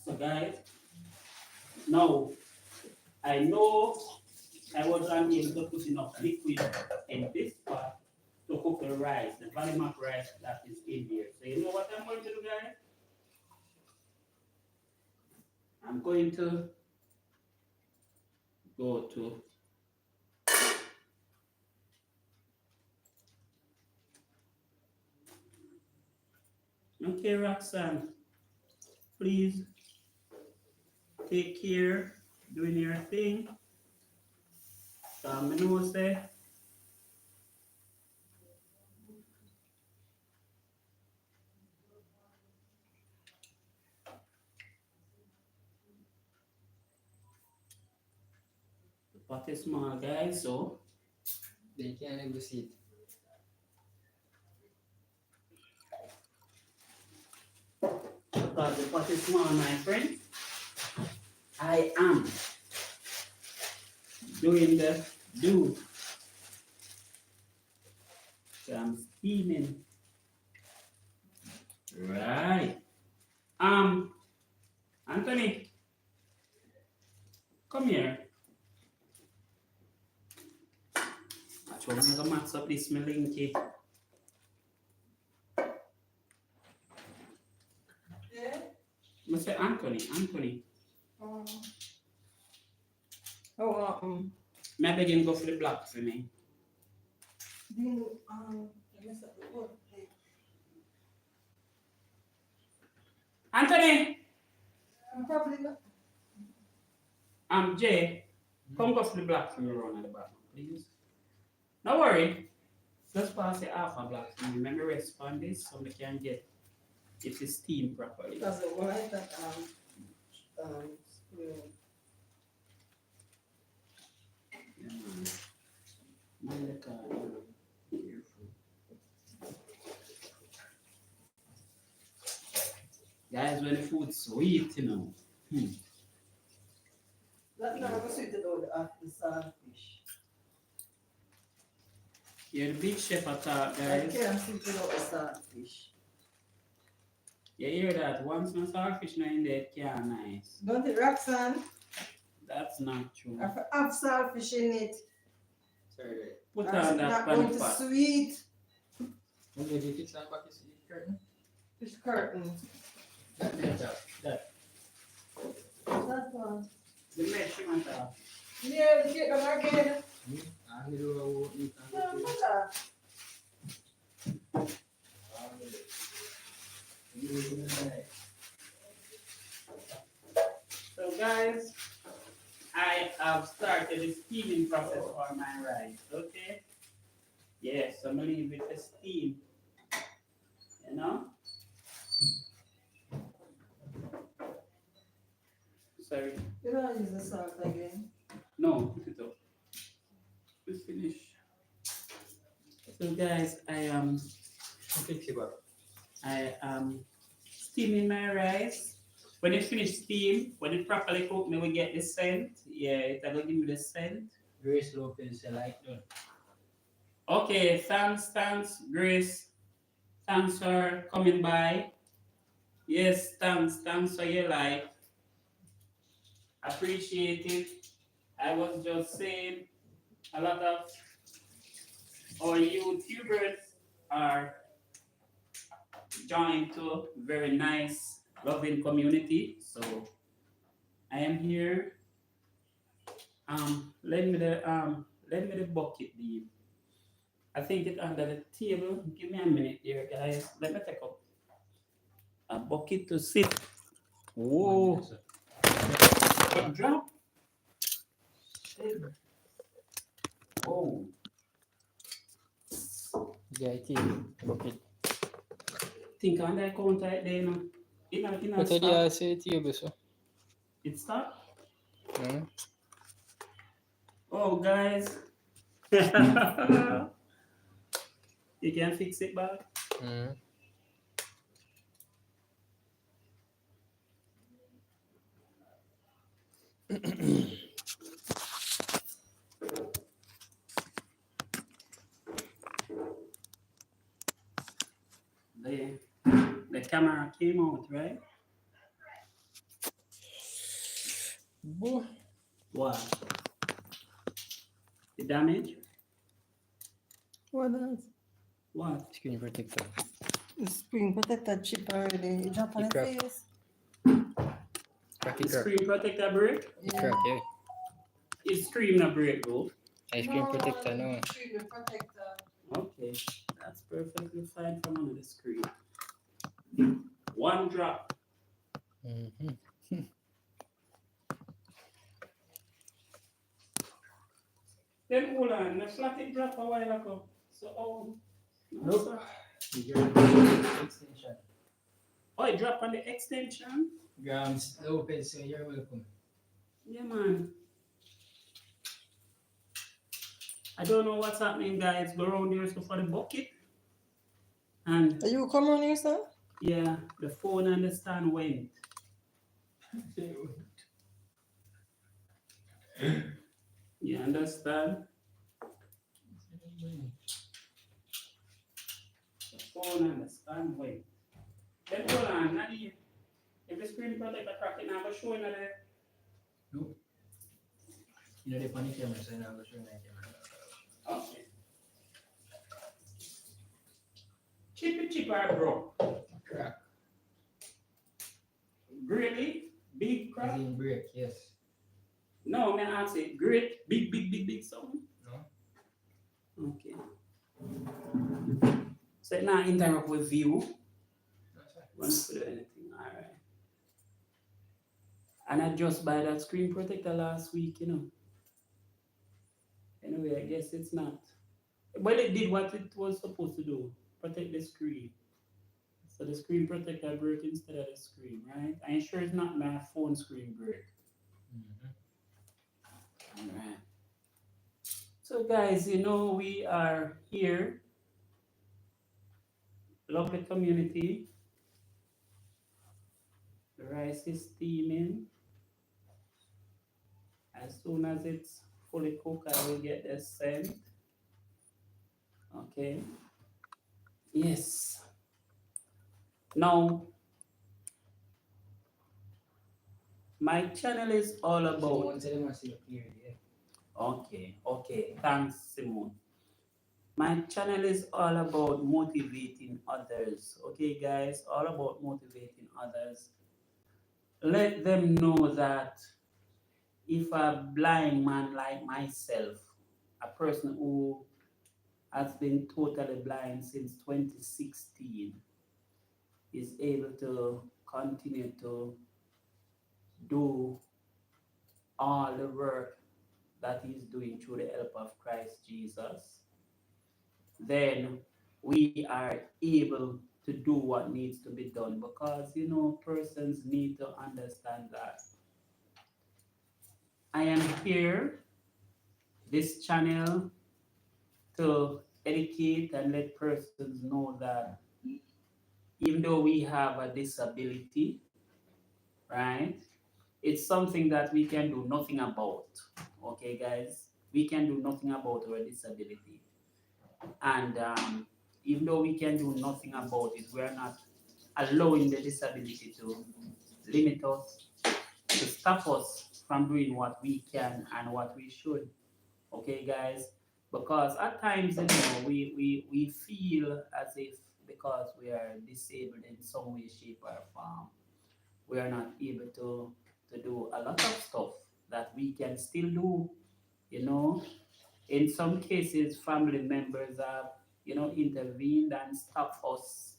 So guys, now I know I was unable to put enough liquid in this pot to cook the rice, the Valimac rice that is in here. So you know what I'm going to do, guys? I'm going to go to okay, Roxanne, please take care doing your thing. I know say the pot is small, guys, so They can't negotiate. because the pot is small, my friend, I am doing the do. So I'm steaming. Right. Anthony, come here. I'm gonna match up this melinky. Yeah? I say Anthony. May I begin go for the black for me? Dean, I messed up the word. Anthony! Probably not. Jay, come go for the black for me around at the back, please. No worry. Just pass it half a black for me. Let me rest on this so we can get it to steam properly. Because the one I thought, screw. Mind the car, careful. Guys, when the food's sweet, you know. That's not going to sweet it out the saltfish. You're the big chef at all, I guys. can't sit without the saltfish. You hear that? Once my saltfish now in there, it can't nice. Don't it, Roxanne? That's not true. Have saltfish in it. Sorry. Put Or is on it that not pan going to pot. sweet? Okay, if it's not back, it's curtain. Fish curtain. That. That one. The measurement of. Yeah, the take them again. I'm going to eat No, mother. So guys, I have started the steaming process for my rice, okay? Yes, I'm gonna leave it to steam, you know? Sorry, You don't use the salt again. no, put it up. We finish. So guys, I am steaming my rice. When it finish steam, when it properly cook, me will get the scent. Yeah, it will give me the scent. Grace Lopez, I like that. Okay, thanks, Grace. Thanks for coming by. Yes, thanks for your like. Appreciate it. I was just saying a lot of our YouTubers are joined to very nice, loving community. So I am here. Lend me the bucket, Dean. I think it's under the table. Give me a minute here, guys. Let me take up a bucket to sit. Whoa, it dropped. Oh, Yeah, it is. Okay. think on that counter right there, you know. In a But I stop. say table, so. It stop. No? Oh, guys. You can fix it back. Mm. The camera came out, right? Boy. What? The damage? What else? What? Screen protector. The screen protector chip already. It drop on It the crack. face. Crack The it crack. screen protector break? It crack, yeah. It's screen not break, though. I screen protector, no. Screen protector. Okay, that's perfectly fine from under the screen. One drop. Mm-hmm. Then hold on, the flat it dropped a while ago. So, oh, no, Nope. sir. Extension. Oh, it dropped on the extension? Grams Lopez, so you're welcome. Yeah, man. I don't know what's happening, guys. Go around here so for the bucket. And Are you come on here, sir? yeah, the phone and the stand went. You understand? The phone and the stand went. Then hold on, Nadia. If the screen protector crack it now, go show another. Nope. You know the funny camera, so now I'll show you my camera. Okay. Chip or broke? Crack. Really? Big As crack? in break, yes. No, man, I say great, big something. No? Okay. So now interrupt with view. That's fine. Want to do anything? All right. And I just buy that screen protector last week, you know. Anyway, I guess it's not. Well, it did what it was supposed to do. Protect the screen. So the screen protector broke instead of the screen, right? I'm sure it's not my phone screen break. Mm-hmm. All right. So guys, you know, we are here. Lovely community. The rice is steaming. As soon as it's fully cooked, I will get the scent Okay. Yes. Now, my channel is all Someone about. tell them I see you clearly, yeah. Okay, okay. Thanks, Simone. My channel is all about motivating others. Okay, guys, all about motivating others. Let them know that if a blind man like myself, a person who has been totally blind since 2016, is able to continue to do all the work that he's doing through the help of Christ Jesus, then we are able to do what needs to be done, because persons need to understand that I am here, this channel, to educate and let persons know that even though we have a disability, right, it's something that we can do nothing about. Okay, guys, we can do nothing about our disability. And even though we can do nothing about it, we are not allowing the disability to limit us, to stop us from doing what we can and what we should. Okay, guys? Because at times, we feel as if because we are disabled in some way, shape, or form, we are not able to do a lot of stuff that we can still do, you know. In some cases, family members have, intervened and stopped us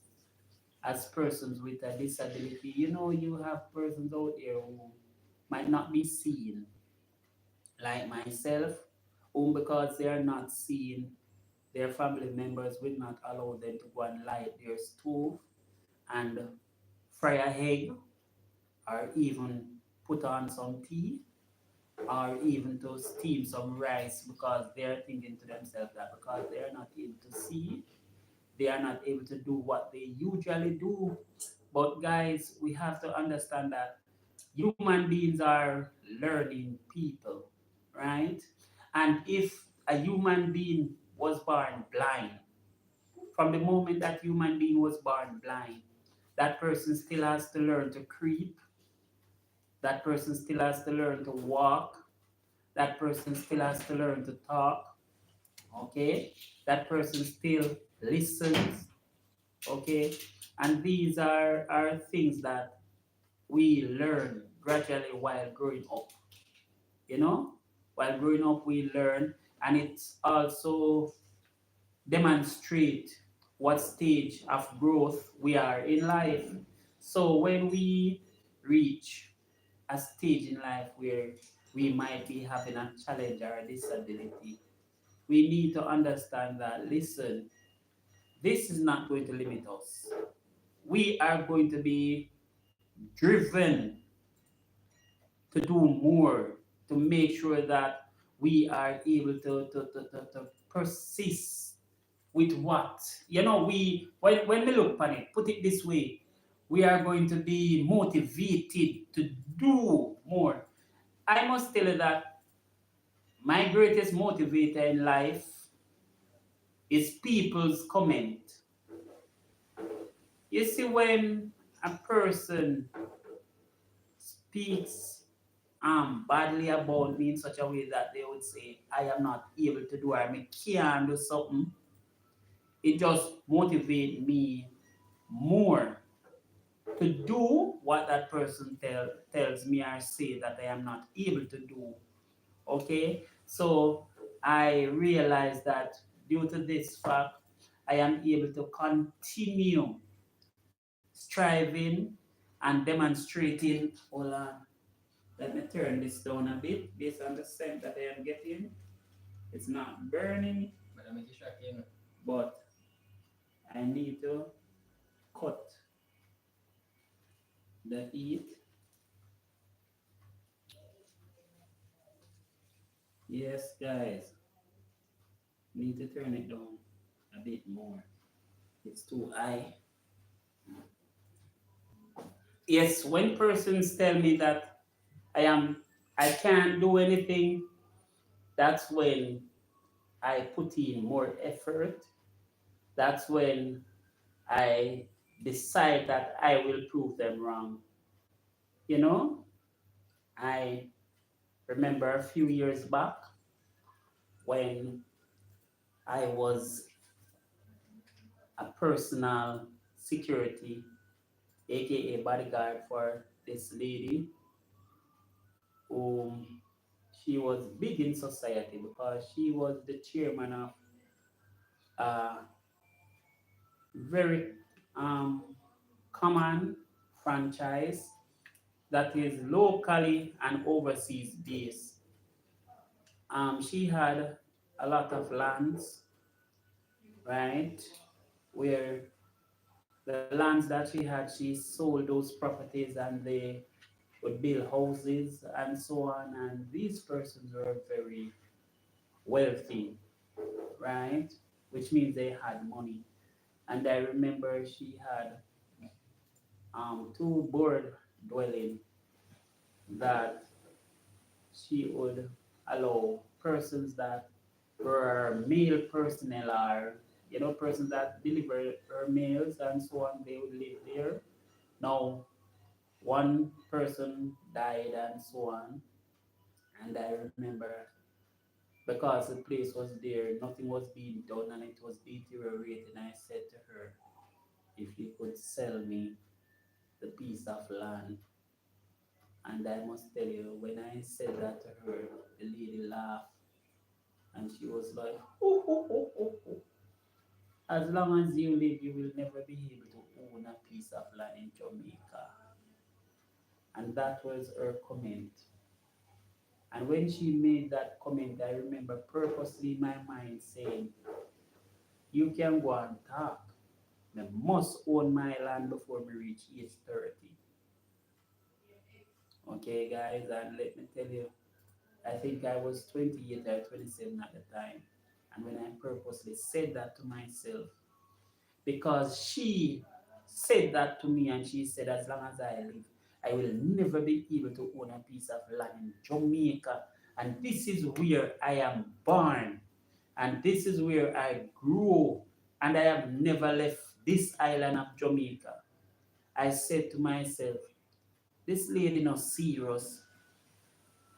as persons with a disability. You have persons out there who might not be seen, like myself, whom because they are not seen, their family members will not allow them to go and light their stove and fry a egg, or even put on some tea, or even to steam some rice, because they are thinking to themselves that because they are not able to see, they are not able to do what they usually do. But guys, we have to understand that human beings are learning people, right? And if a human being was born blind, from the moment that human being was born blind, that person still has to learn to creep, that person still has to learn to walk, that person still has to learn to talk, okay? That person still listens, okay? And these are things that we learn gradually while growing up, you know? While growing up, we learn, and it's also demonstrate what stage of growth we are in life. So when we reach a stage in life where we might be having a challenge or a disability, we need to understand that, listen, this is not going to limit us. We are going to be driven to do more, to make sure that we are able to persist with what? When we look on it, put it this way, we are going to be motivated to do more. I must tell you that my greatest motivator in life is people's comment. You see, when a person speaks badly about me in such a way that they would say, I am not able to do, or I can't do something, it just motivates me more to do what that person tells me or say that I am not able to do. Okay? So I realize that due to this fact, I am able to continue striving and demonstrating. Hold on. Let me turn this down a bit based on the scent that I am getting. It's not burning, But I'm distracted, you know. but I need to cut the heat. Yes, guys, need to turn it down a bit more. It's too high. Yes, when persons tell me that I can't do anything, that's when I put in more effort That's when I decide that I will prove them wrong. You know, I remember a few years back when I was a personal security, aka bodyguard for this lady whom she was big in society because she was the chairman of a very common franchise that is locally and overseas based. She had a lot of lands, right? Where the lands that she had, she sold those properties and they would build houses and so on. And these persons were very wealthy, right? Which means they had money. And I remember she had two board dwelling that she would allow persons that were male personnel or persons that deliver her mails and so on, they would live there. Now one person died and so on, and I remember because the place was there, nothing was being done and it was deteriorating. I said to her, if you could sell me the piece of land. And I must tell you, when I said that to her, the lady laughed and she was like, oh, oh, oh, oh, oh. As long as you live, you will never be able to own a piece of land in Jamaica. And that was her comment. And when she made that comment, I remember purposely in my mind saying, you can go and talk. I must own my land before me reach age 30. Okay, guys, and let me tell you, I think I was 28 or 27 at the time. And when I purposely said that to myself, because she said that to me and she said, as long as I live, I will never be able to own a piece of land in Jamaica. And this is where I am born. And this is where I grew. And I have never left this island of Jamaica. I said to myself, this lady not serious.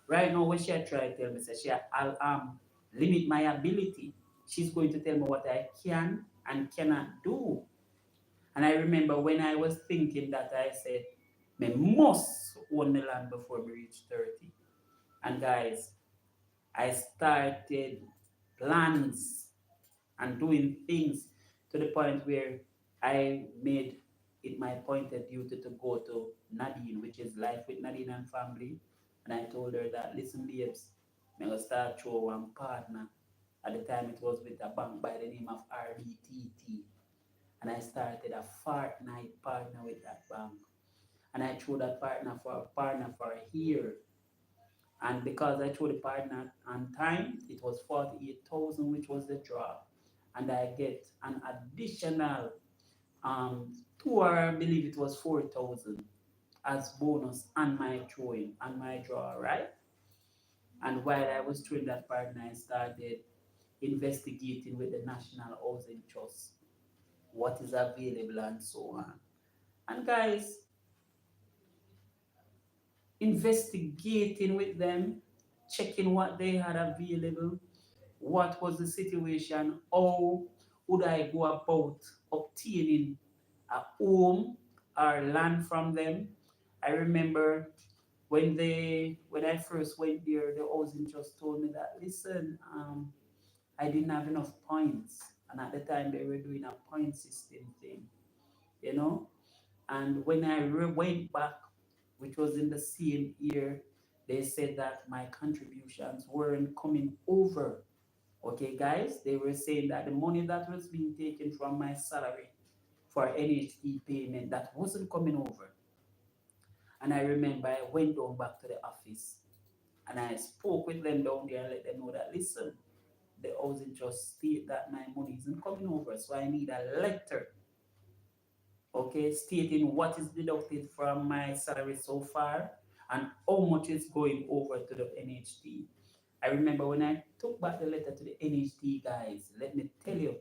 Right now, what she had tried to tell me, say I'll limit my ability. She's going to tell me what I can and cannot do. And I remember when I was thinking that, I said, me must own the land before we reach 30. And guys, I started plans and doing things to the point where I made it my pointed duty to go to Nadine, which is Life with Nadine and Family. And I told her that, listen, babes, I'm going to start through one partner. At the time, it was with a bank by the name of RBTT. And I started a fortnight partner with that bank. And I threw that partner for a year. And because I threw the partner on time, it was 48,000, which was the draw. And I get an additional tour, I believe it was 4,000 as bonus on my throwing, on my draw, right? And while I was throwing that partner, I started investigating with the National Housing Trust what is available and so on. And guys, investigating with them, checking what they had available, what was the situation, how would I go about obtaining a home or land from them. I remember when I first went there, the housing just told me that, listen, I didn't have enough points, and at the time they were doing a point system thing, you know. And when I went back, which was in the same year, they said that my contributions weren't coming over. Okay, guys, they were saying that the money that was being taken from my salary for NHT payment that wasn't coming over. And I remember I went down back to the office and I spoke with them down there and let them know that, listen, the housing trust state that my money isn't coming over, so I need a letter, okay, stating what is deducted from my salary so far and how much is going over to the NHT. I remember when I took back the letter to the NHT guys, let me tell you,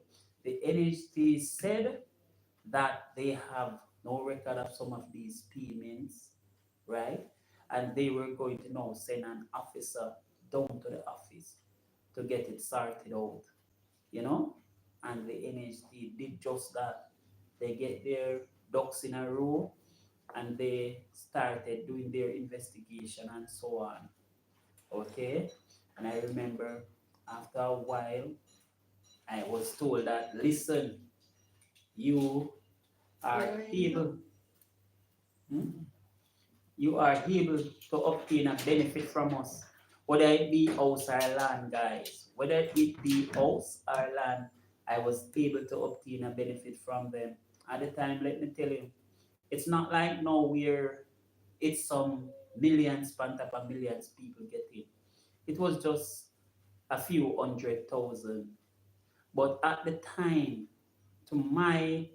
the NHT said that they have no record of some of these payments, right? And they were going to now send an officer down to the office to get it sorted out, you know? And the NHT did just that. They get their ducks in a row and they started doing their investigation and so on. Okay? And I remember after a while, I was told that listen, you are able, hmm, you are able to obtain a benefit from us, whether it be house or land, guys. Whether it be house or land, I was able to obtain a benefit from them. At the time, let me tell you, it's not like now where it's some millions, span up of millions people get it. It was just a few 100,000. But at the time, to my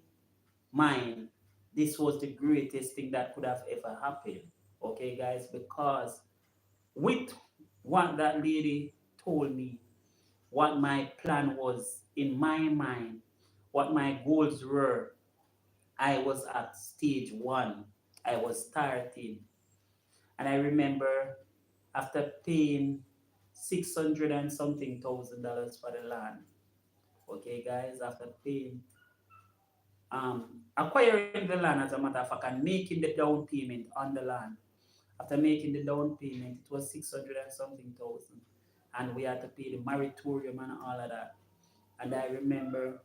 mind, this was the greatest thing that could have ever happened. Okay, guys, because with what that lady told me, what my plan was in my mind, what my goals were, I was at stage one. I was starting. And I remember after paying 600 and something $1,000 for the land. Okay, guys, after paying acquiring the land, as a matter of fact, and making the down payment on the land. After making the down payment, it was 600 and something thousand, and we had to pay the moratorium and all of that. And I remember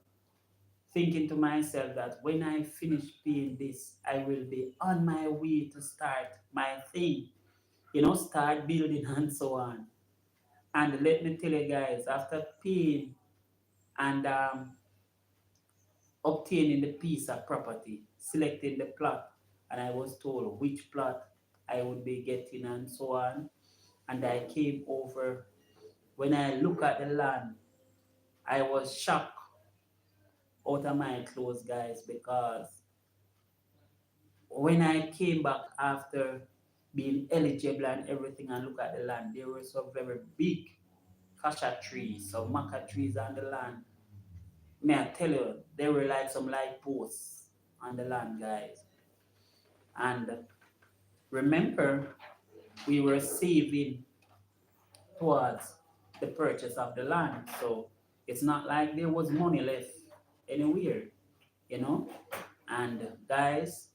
thinking to myself that when I finish paying this, I will be on my way to start my thing, start building and so on. And let me tell you guys, after paying and obtaining the piece of property, selecting the plot, and I was told which plot I would be getting and so on. And I came over. When I look at the land, I was shocked out of my clothes, guys, because when I came back after being eligible and everything and look at the land, there were some very big cassia trees, some maca trees on the land. May I tell you, they were like some light posts on the land, guys. And remember, we were saving towards the purchase of the land. So it's not like there was money left anywhere, you know. And guys,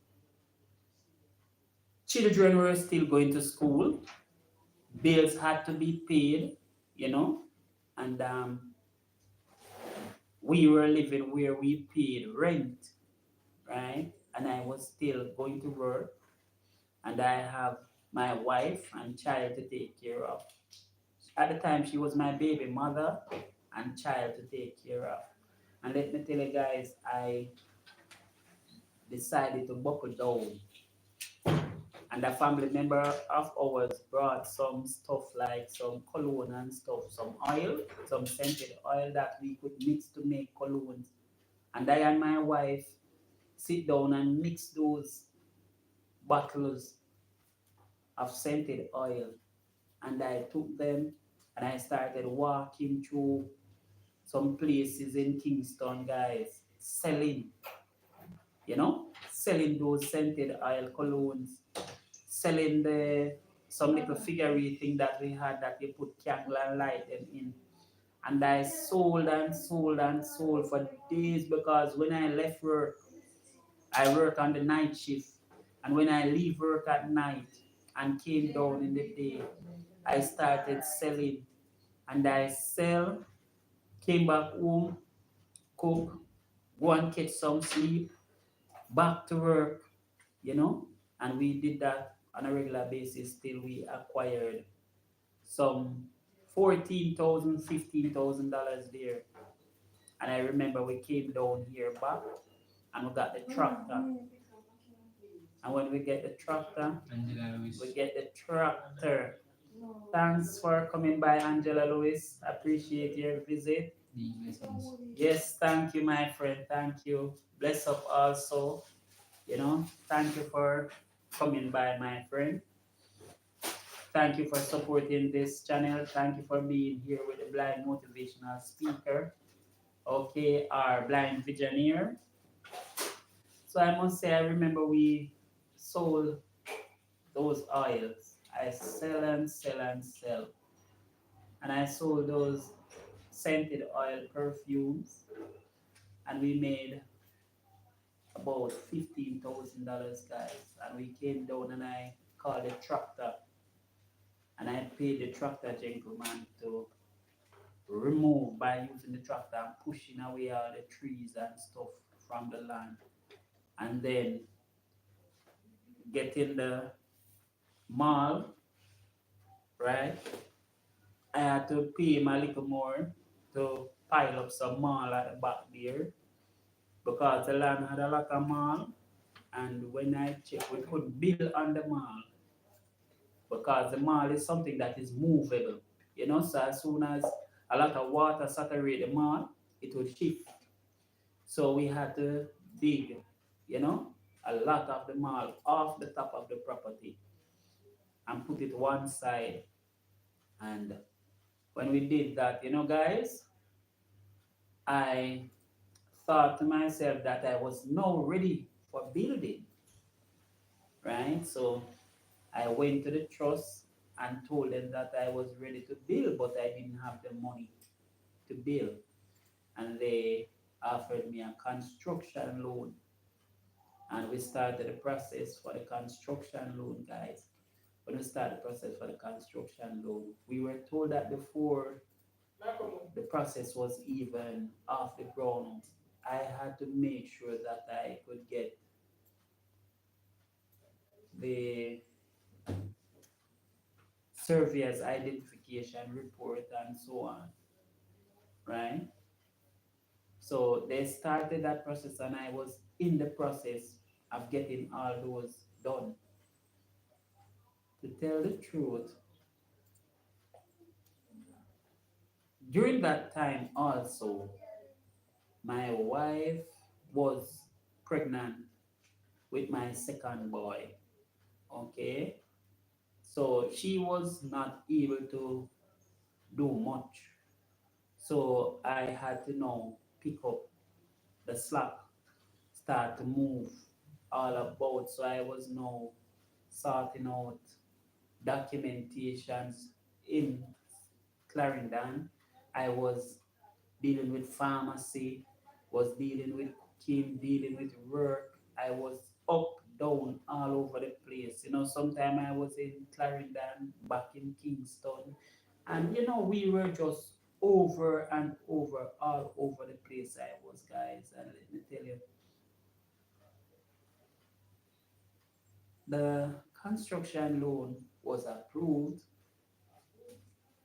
children were still going to school, bills had to be paid, you know, and we were living where we paid rent, right? And I was still going to work, and I have my wife and child to take care of. At the time, she was my baby mother and child to take care of. And let me tell you guys, I decided to buckle down. And a family member of ours brought some stuff like some cologne and stuff, some oil, some scented oil that we could mix to make colognes. And I and my wife sit down and mix those bottles of scented oil. And I took them and I started walking through some places in Kingston, guys, selling those scented oil colognes, selling the some little figurine thing that we had that we put candle and light them in. And I sold and sold and sold for days because when I left work, I work on the night shift. And when I leave work at night and came down in the day, I started selling and I sell, came back home, cook, go and catch some sleep, back to work, you know, and we did that on a regular basis till we acquired some 14,000, $15,000 there. And I remember we came down here back and we got the tractor. And when we get the tractor, we get the tractor. Thanks for coming by, Angela Lewis. Appreciate your visit. Yes, thank you, my friend. Thank you. Bless up also. Thank you for coming by, my friend. Thank you for supporting this channel. Thank you for being here with the blind motivational speaker. okay, or blind visioneer. So I must say, I remember we sold those oils. I sell and sell and sell. And I sold those scented oil perfumes, and we made about $15,000, guys. And we came down and I called the tractor, and I paid the tractor gentleman to remove by using the tractor and pushing away all the trees and stuff from the land. And then getting the mall, right? I had to pay him a little more to pile up some mall at the back there because the land had a lot of mall. And when I checked, we could build on the mall because the mall is something that is movable. You know, so as soon as a lot of water saturate the mall, it will shift. So we had to dig, you know, a lot of the mall off the top of the property and put it one side. And when we did that, you know, guys, I thought to myself that I was now ready for building, right? So I went to the trust and told them that I was ready to build, but I didn't have the money to build. And they offered me a construction loan. And we started the process for the construction loan, guys. When we started the process for the construction loan, we were told that before the process was even off the ground, I had to make sure that I could get the surveyor's identification report and so on, right? So they started that process, and I was in the process of getting all those done. To tell the truth, during that time also, my wife was pregnant with my second boy. Okay, so she was not able to do much. So I had to now pick up the slack, start to move all about. So I was now sorting out documentations in Clarendon. I was dealing with pharmacy, was dealing with cooking, dealing with work. I was up, down, all over the place. You know, sometime I was in Clarendon, back in Kingston, and you know, we were just over and over, all over the place I was, guys. And let me tell you, the construction loan was approved,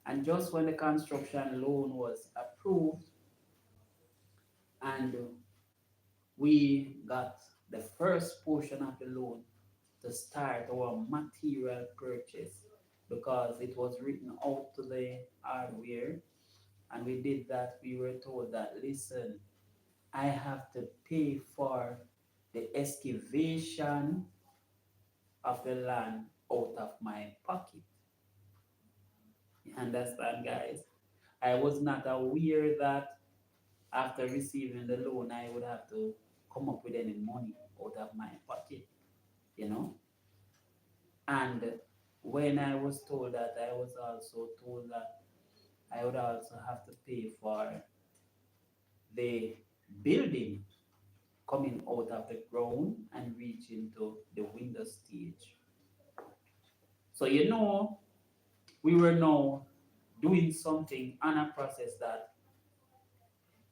and just when the construction loan was approved, and we got the first portion of the loan to start our material purchase because it was written out to the hardware, and we did that. We were told that, listen, I have to pay for the excavation of the land out of my pocket. You understand, guys? I was not aware that after receiving the loan, I would have to come up with any money out of my pocket, you know. And when I was told that, I was also told that I would also have to pay for the building coming out of the ground and reaching to the window stage. So, you know, we were now doing something on a process that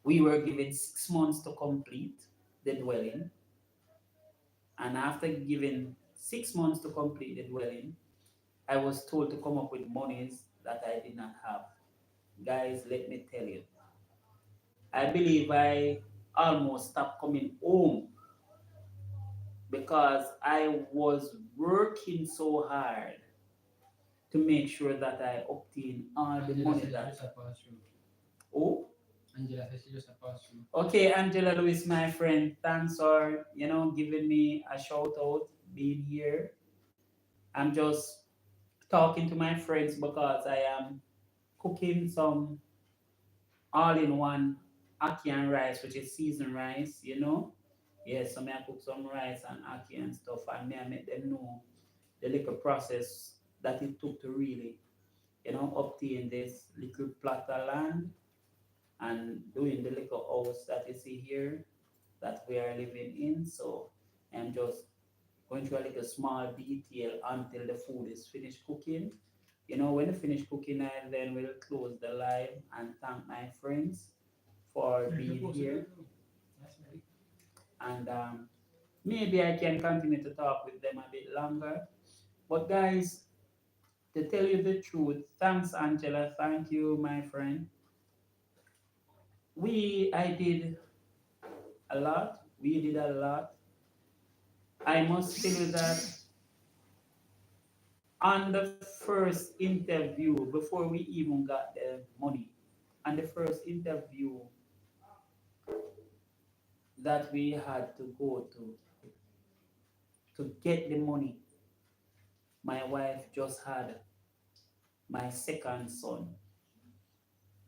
we were given 6 months to complete the dwelling. And after giving 6 months to complete the dwelling, I was told to come up with monies that I did not have. Guys, let me tell you, I believe I almost stopped coming home because I was working so hard to make sure that I obtain all the Angela money said she that. just a pass through. Oh, Angela said she just a pass through. okay, Angela Lewis, my friend, thanks for giving me a shout out, being here. I'm just talking to my friends because I am cooking some all-in-one ackee and rice, which is seasoned rice, you know. Yes, so I cook some rice and ackee and stuff, and me I make them know the little process that it took to really, obtain this little plot of land and doing the little house that you see here that we are living in. So I'm just going through a little small detail until the food is finished cooking. When you finish cooking, I then will close the live and thank my friends for being here. That's right. And maybe I can continue to talk with them a bit longer. But guys, to tell you the truth, thanks Angela, thank you, my friend. I did a lot. We did a lot. I must tell you that on the first interview, before we even got the money, on the first interview that we had to go to get the money, my wife just had my second son.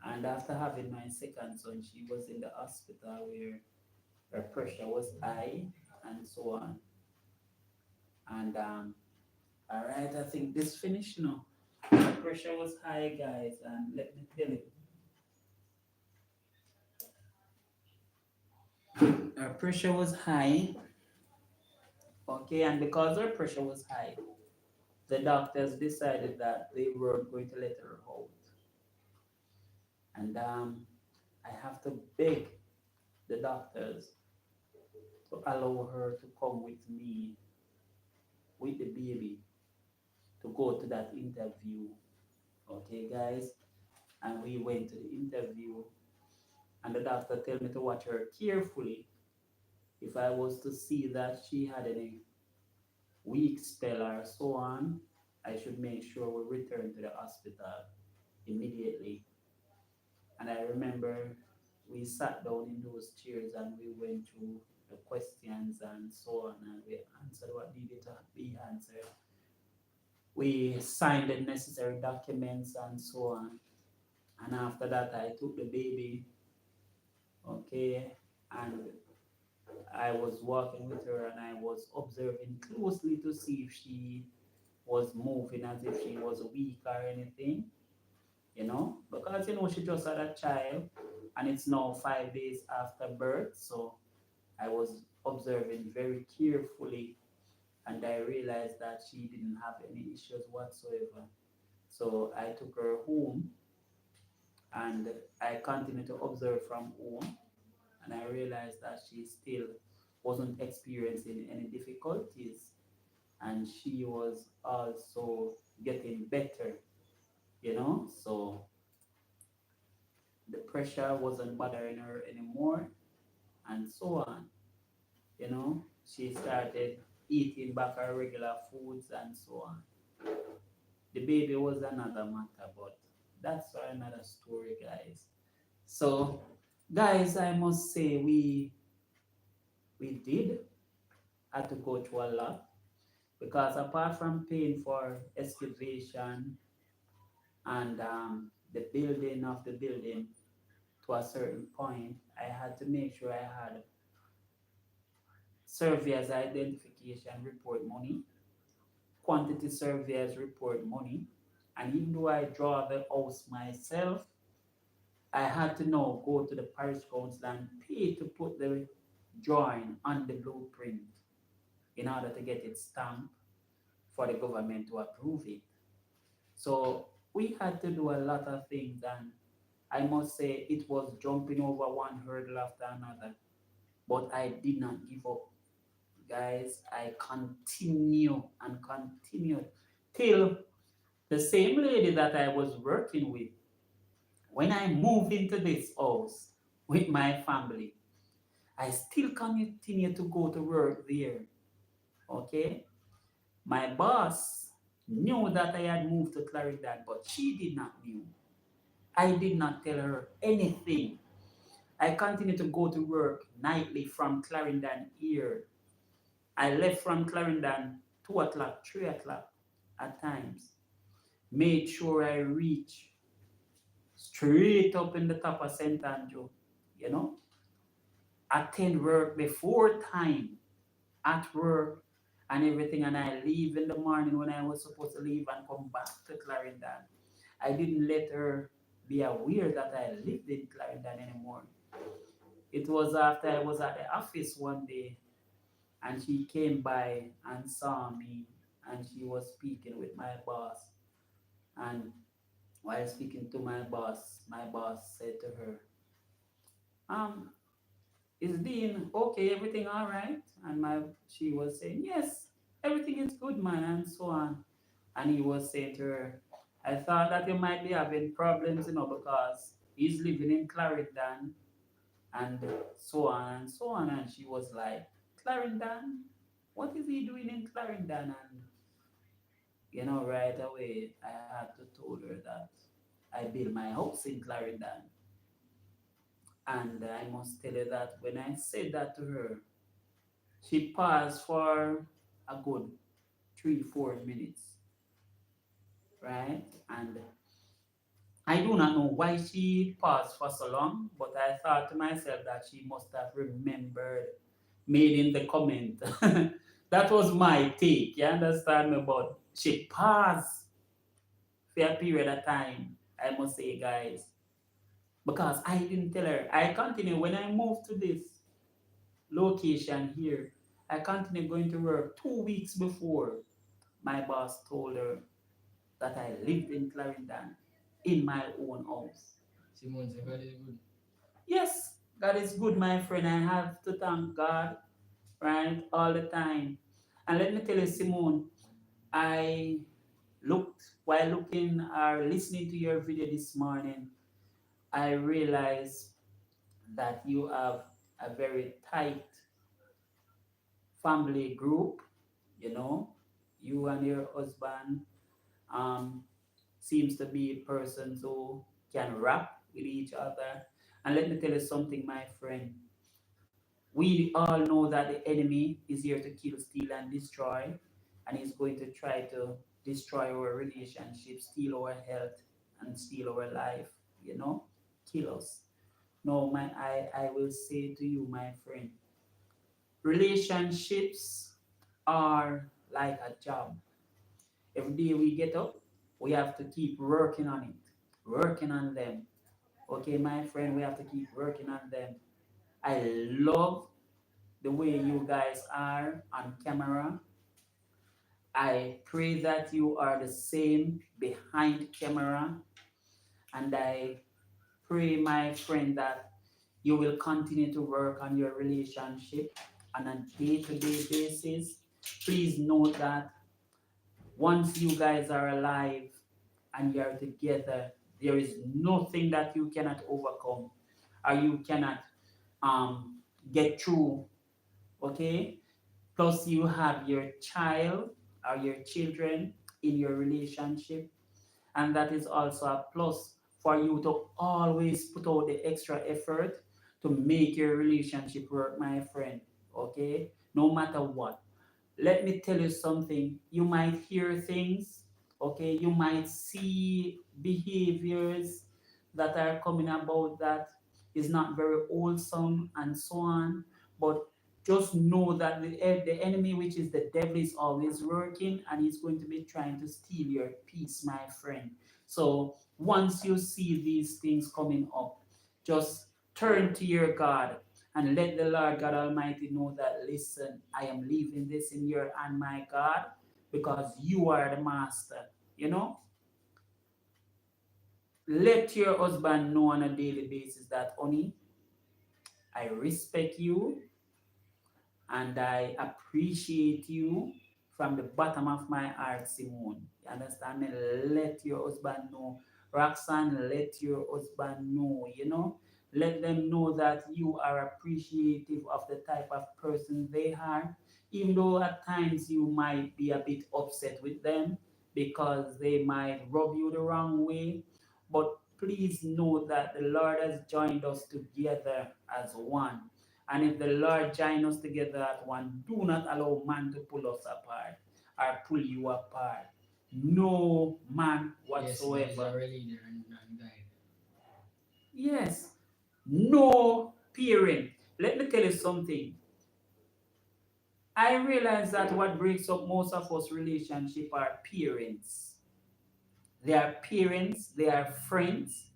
And after having my second son, she was in the hospital where her pressure was high and so on. And all right, I think this finished now. Her pressure was high, guys, and let me tell you, her pressure was high. Okay, and because her pressure was high, the doctors decided that they weren't going to let her out. And I have to beg the doctors to allow her to come with me, with the baby, to go to that interview. Okay, guys? And we went to the interview, and the doctor told me to watch her carefully. If I was to see that she had any weak spell or so on, I should make sure we return to the hospital immediately. And I remember we sat down in those chairs and we went through the questions and so on, and we answered what needed to be answered. We signed the necessary documents and so on. And after that, I took the baby, okay, and I was walking with her and I was observing closely to see if she was moving as if she was weak or anything, because she just had a child and it's now 5 days after birth. So I was observing very carefully and I realized that she didn't have any issues whatsoever. So I took her home and I continued to observe from home and I realized that she still wasn't experiencing any difficulties and she was also getting better, so the pressure wasn't bothering her anymore and so on. She started eating back her regular foods and so on. The baby was another matter, but that's for another story, guys. So, guys, I must say we did had to go through a lot because apart from paying for excavation and the building of the building to a certain point, I had to make sure I had surveyor's identification report money, quantity surveyors report money, and even though I draw the house myself, I had to now go to the parish council and pay to put the drawing on the blueprint in order to get it stamped for the government to approve it. So we had to do a lot of things, and I must say it was jumping over one hurdle after another. But I did not give up, guys. I continue and continued till the same lady that I was working with, when I moved into this house with my family, I still continue to go to work there. Okay? My boss knew that I had moved to Clarendon, but she did not know. I did not tell her anything. I continued to go to work nightly from Clarendon here. I left from Clarendon 2 o'clock, 3 o'clock at times. Made sure I reach straight up in the top of St. Andrew you know, attend work before time at work and everything, and I leave in the morning when I was supposed to leave and come back to Clarendon. I didn't let her be aware that I lived in Clarendon anymore. It was after I was at the office one day and she came by and saw me and she was speaking with my boss. And while speaking to my boss said to her, um, is Dean okay? Everything all right? And she was saying, yes, everything is good, man, and so on. And he was saying to her, I thought that you might be having problems, because he's living in Clarendon and so on and so on. And she was like, Clarendon? What is he doing in Clarendon? And right away I had to told her that I built my house in Clarendon. And I must tell you that when I said that to her, she paused for a good 3, 4 minutes, right? And I do not know why she paused for so long, but I thought to myself that she must have remembered made in the comment. That was my take, you understand me? But she paused for a period of time, I must say, guys, because I didn't tell her. I continue when I moved to this location here. I continued going to work 2 weeks before my boss told her that I lived in Clarendon in my own house. Simone said God is good. Yes, God is good, my friend. I have to thank God, right, all the time. And let me tell you, Simone, I looked while looking or listening to your video this morning, I realized that you have a very tight family group, you know. You and your husband um, seems to be persons who can rap with each other. And let me tell you something, my friend. We all know that the enemy is here to kill, steal, and destroy, and he's going to try to destroy our relationships, steal our health, and steal our life, kill us. No, I will say to you, my friend, relationships are like a job. Every day we get up, we have to keep working on it, working on them. Okay, my friend, we have to keep working on them. I love the way you guys are on camera. I pray that you are the same behind camera. And I pray, my friend, that you will continue to work on your relationship on a day to day basis. Please note that once you guys are alive and you're together, there is nothing that you cannot overcome or you cannot um, get through. Okay? Plus, you have your child or your children in your relationship, and that is also a plus for you to always put out the extra effort to make your relationship work, my friend. Okay? No matter what, let me tell you something. You might hear things, okay? You might see behaviors that are coming about that is not very wholesome and so on. But just know that the enemy, which is the devil, is always working and he's going to be trying to steal your peace, my friend. So once you see these things coming up, just turn to your God and let the Lord God Almighty know that, listen, I am leaving this in your hand, my God, because you are the master. You know, let your husband know on a daily basis that, honey, I respect you and I appreciate you from the bottom of my heart, Simone. You understand me? Let your husband know. Roxanne, let your husband know, Let them know that you are appreciative of the type of person they are, even though at times you might be a bit upset with them because they might rub you the wrong way. But please know that the Lord has joined us together as one. And if the Lord join us together at one, do not allow man to pull us apart or pull you apart. No man Yes, God is whatsoever. our leader and guide. Yes. No parent. Let me tell you something. I realize that what breaks up most of us relationship are parents. They are parents, they are friends,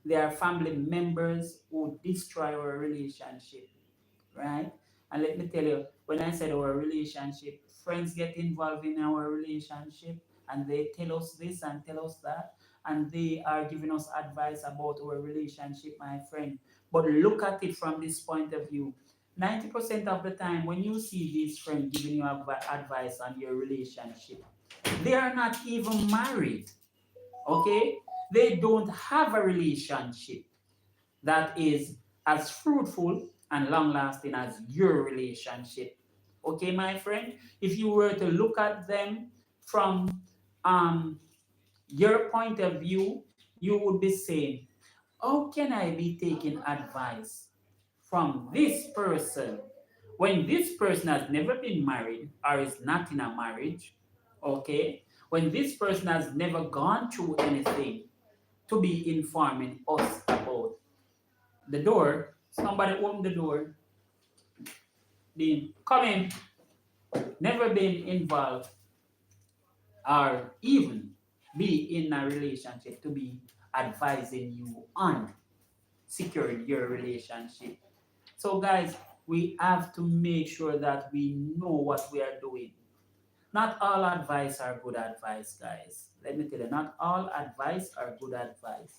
they are family members who destroy our relationship, right? And let me tell you, when I said our relationship, friends get involved in our relationship and they tell us this and tell us that, and they are giving us advice about our relationship, my friend. But look at it from this point of view. 90% of the time, when you see these friends giving you advice on your relationship, they are not even married, okay? They don't have a relationship that is as fruitful and long lasting as your relationship. Okay, my friend? If you were to look at them from um, your point of view, you would be saying, how can I be taking advice from this person when this person has never been married or is not in a marriage? Okay, when this person has never gone through anything to be informing us about the door, somebody opened the door, been coming, never been involved or even be in a relationship to be advising you on securing your relationship. So guys, we have to make sure that we know what we are doing. Not all advice are good advice, guys. Let me tell you, not all advice are good advice.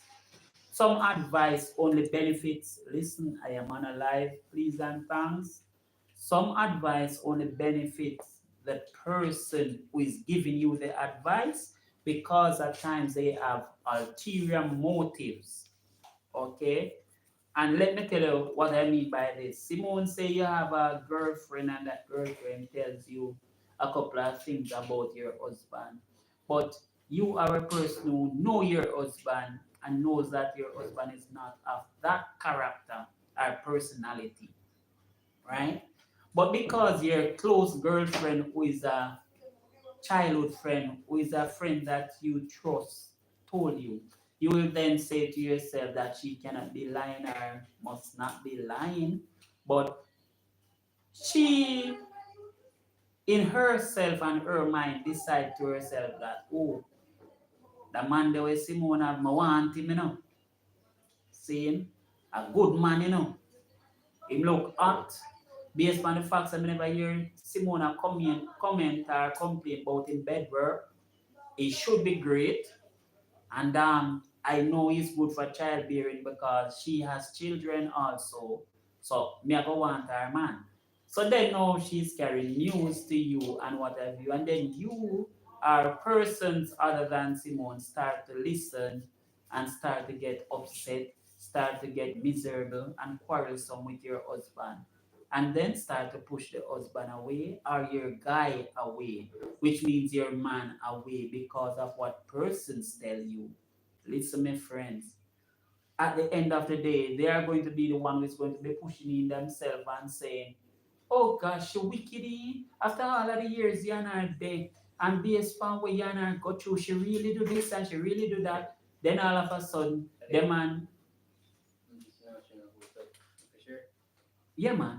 Some advice only benefits, listen, I am on a live, please and thanks. Some advice only benefits the person who is giving you the advice because at times they have ulterior motives. Okay? And let me tell you what I mean by this. Simone say you have a girlfriend and that girlfriend tells you a couple of things about your husband. But you are a person who know your husband and knows that your husband is not of that character or personality, right? But because your close girlfriend who is a childhood friend, who is a friend that you trust, told you, you will then say to yourself that she cannot be lying or must not be lying. But she, in herself and her mind, decide to herself that, oh, the man the way Simone have, I want him, Saying, a good man, Him look hot. Based on the facts I never hear Simona comment or complain about in bed work, it should be great. And I know it's good for childbearing because she has children also. So me I go want her man. So then now she's carrying news to you and what have you. And then you are persons other than Simone start to listen and start to get upset, start to get miserable and quarrelsome with your husband. And then start to push the husband away or your guy away, which means your man away because of what persons tell you. Listen, my friends. At the end of the day, they are going to be the one who's going to be pushing in themselves and saying, oh gosh, you wicked. After all of the years, Yana dead. And based on what Yana go through, she really do this and she really do that. Then all of a sudden, the man, yeah man,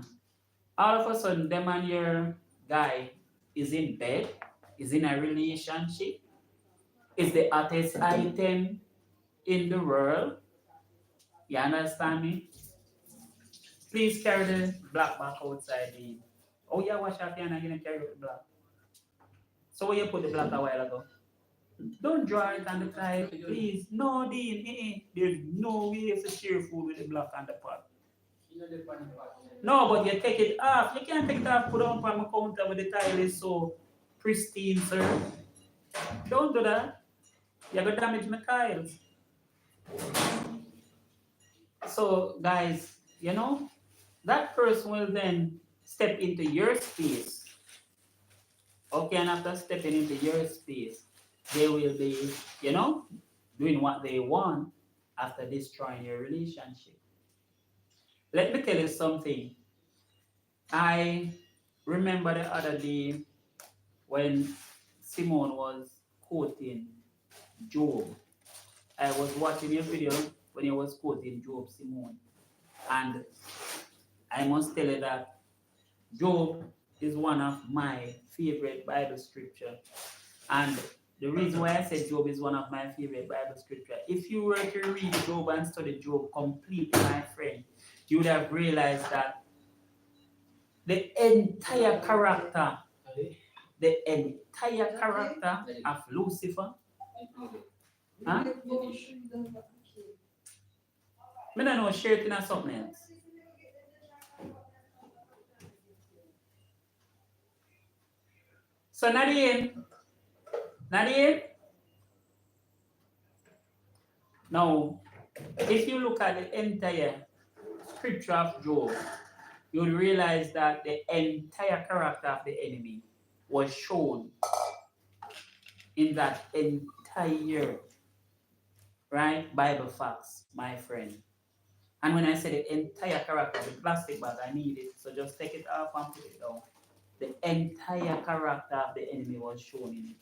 all of a sudden, the man, your guy is in bed, is in a relationship, is the hottest item in the world. You understand me? Please carry the black back outside. Oh yeah, wash off your hand again and carry the black. So where you put the black a while ago? Don't draw it on the side, please. No, Dean. There's no way to share food with the black on the pot. No, but you take it off. You can't take it off, put it on my counter with the tile is so pristine, sir. Don't do that. You're gonna damage my tiles. So, guys, that person will then step into your space. Okay, and after stepping into your space, they will be, doing what they want after destroying your relationship. Let me tell you something. I remember the other day when Simone was quoting Job. I was watching a video when he was quoting Job Simone. And I must tell you that Job is one of my favorite Bible scripture. And the reason why I said Job is one of my favorite Bible scripture, if you were to read Job and study Job completely, my friend, you would have realized that the entire character, the entire character of Lucifer, huh? I don't know, share it in something else. So Nadine, now if you look at the entire scripture of Job, you'll realize that the entire character of the enemy was shown in that entire right Bible facts, my friend. And when I say the entire character, the plastic bag, I need it. So just take it off and put it down. The entire character of the enemy was shown in it.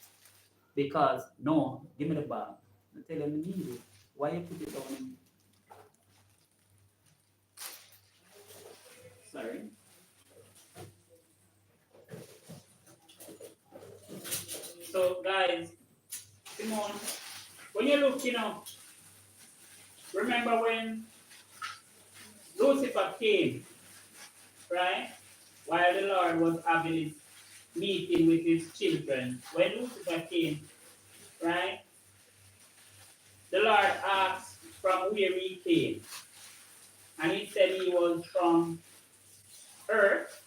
Because no, give me the bag. I tell them I need it. Why you put it down in? Sorry. So guys, Simone, when you look, remember when Lucifer came, right? While the Lord was having his meeting with his children. When Lucifer came, right? The Lord asked from where he came. And he said he was from earth.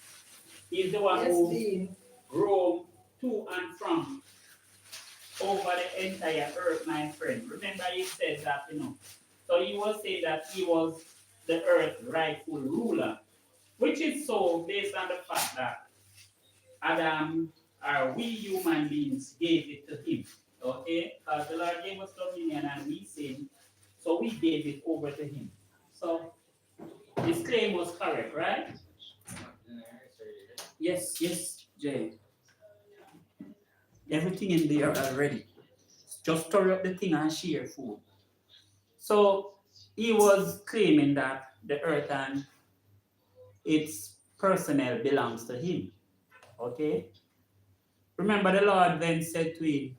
He's the one who roamed to and from over the entire earth, my friend. Remember he said that, So he was saying that he was the earth's rightful ruler. Which is so based on the fact that Adam, or we human beings, gave it to him. Okay? Because the Lord gave us dominion and we sinned, so we gave it over to him. So his claim was correct, right? Yes, Jay. Everything in there already. Just stir up the thing and share food. So he was claiming that the earth and its personnel belongs to him. Okay? Remember the Lord then said to him,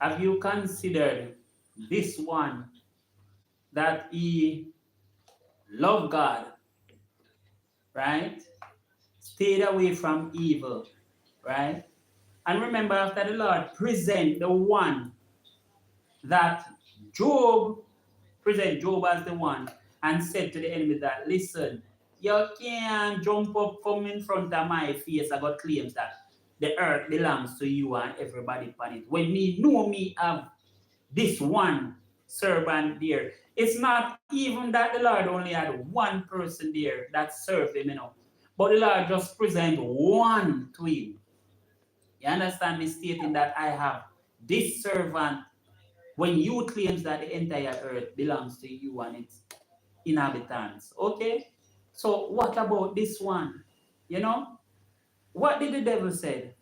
have you considered this one that he loved God, right? Stayed away from evil, right? And remember after the Lord present the one that Job, present Job as the one and said to the enemy that, listen, you can't jump up from in front of my face. I got claims that the earth belongs to you and everybody upon it. When me know me have this one servant there. It's not even that the Lord only had one person there that served him, But the Lord just present one to him. You understand me stating that I have this servant when you claims that the entire earth belongs to you and its inhabitants. Okay? So what about this one? What did the devil say?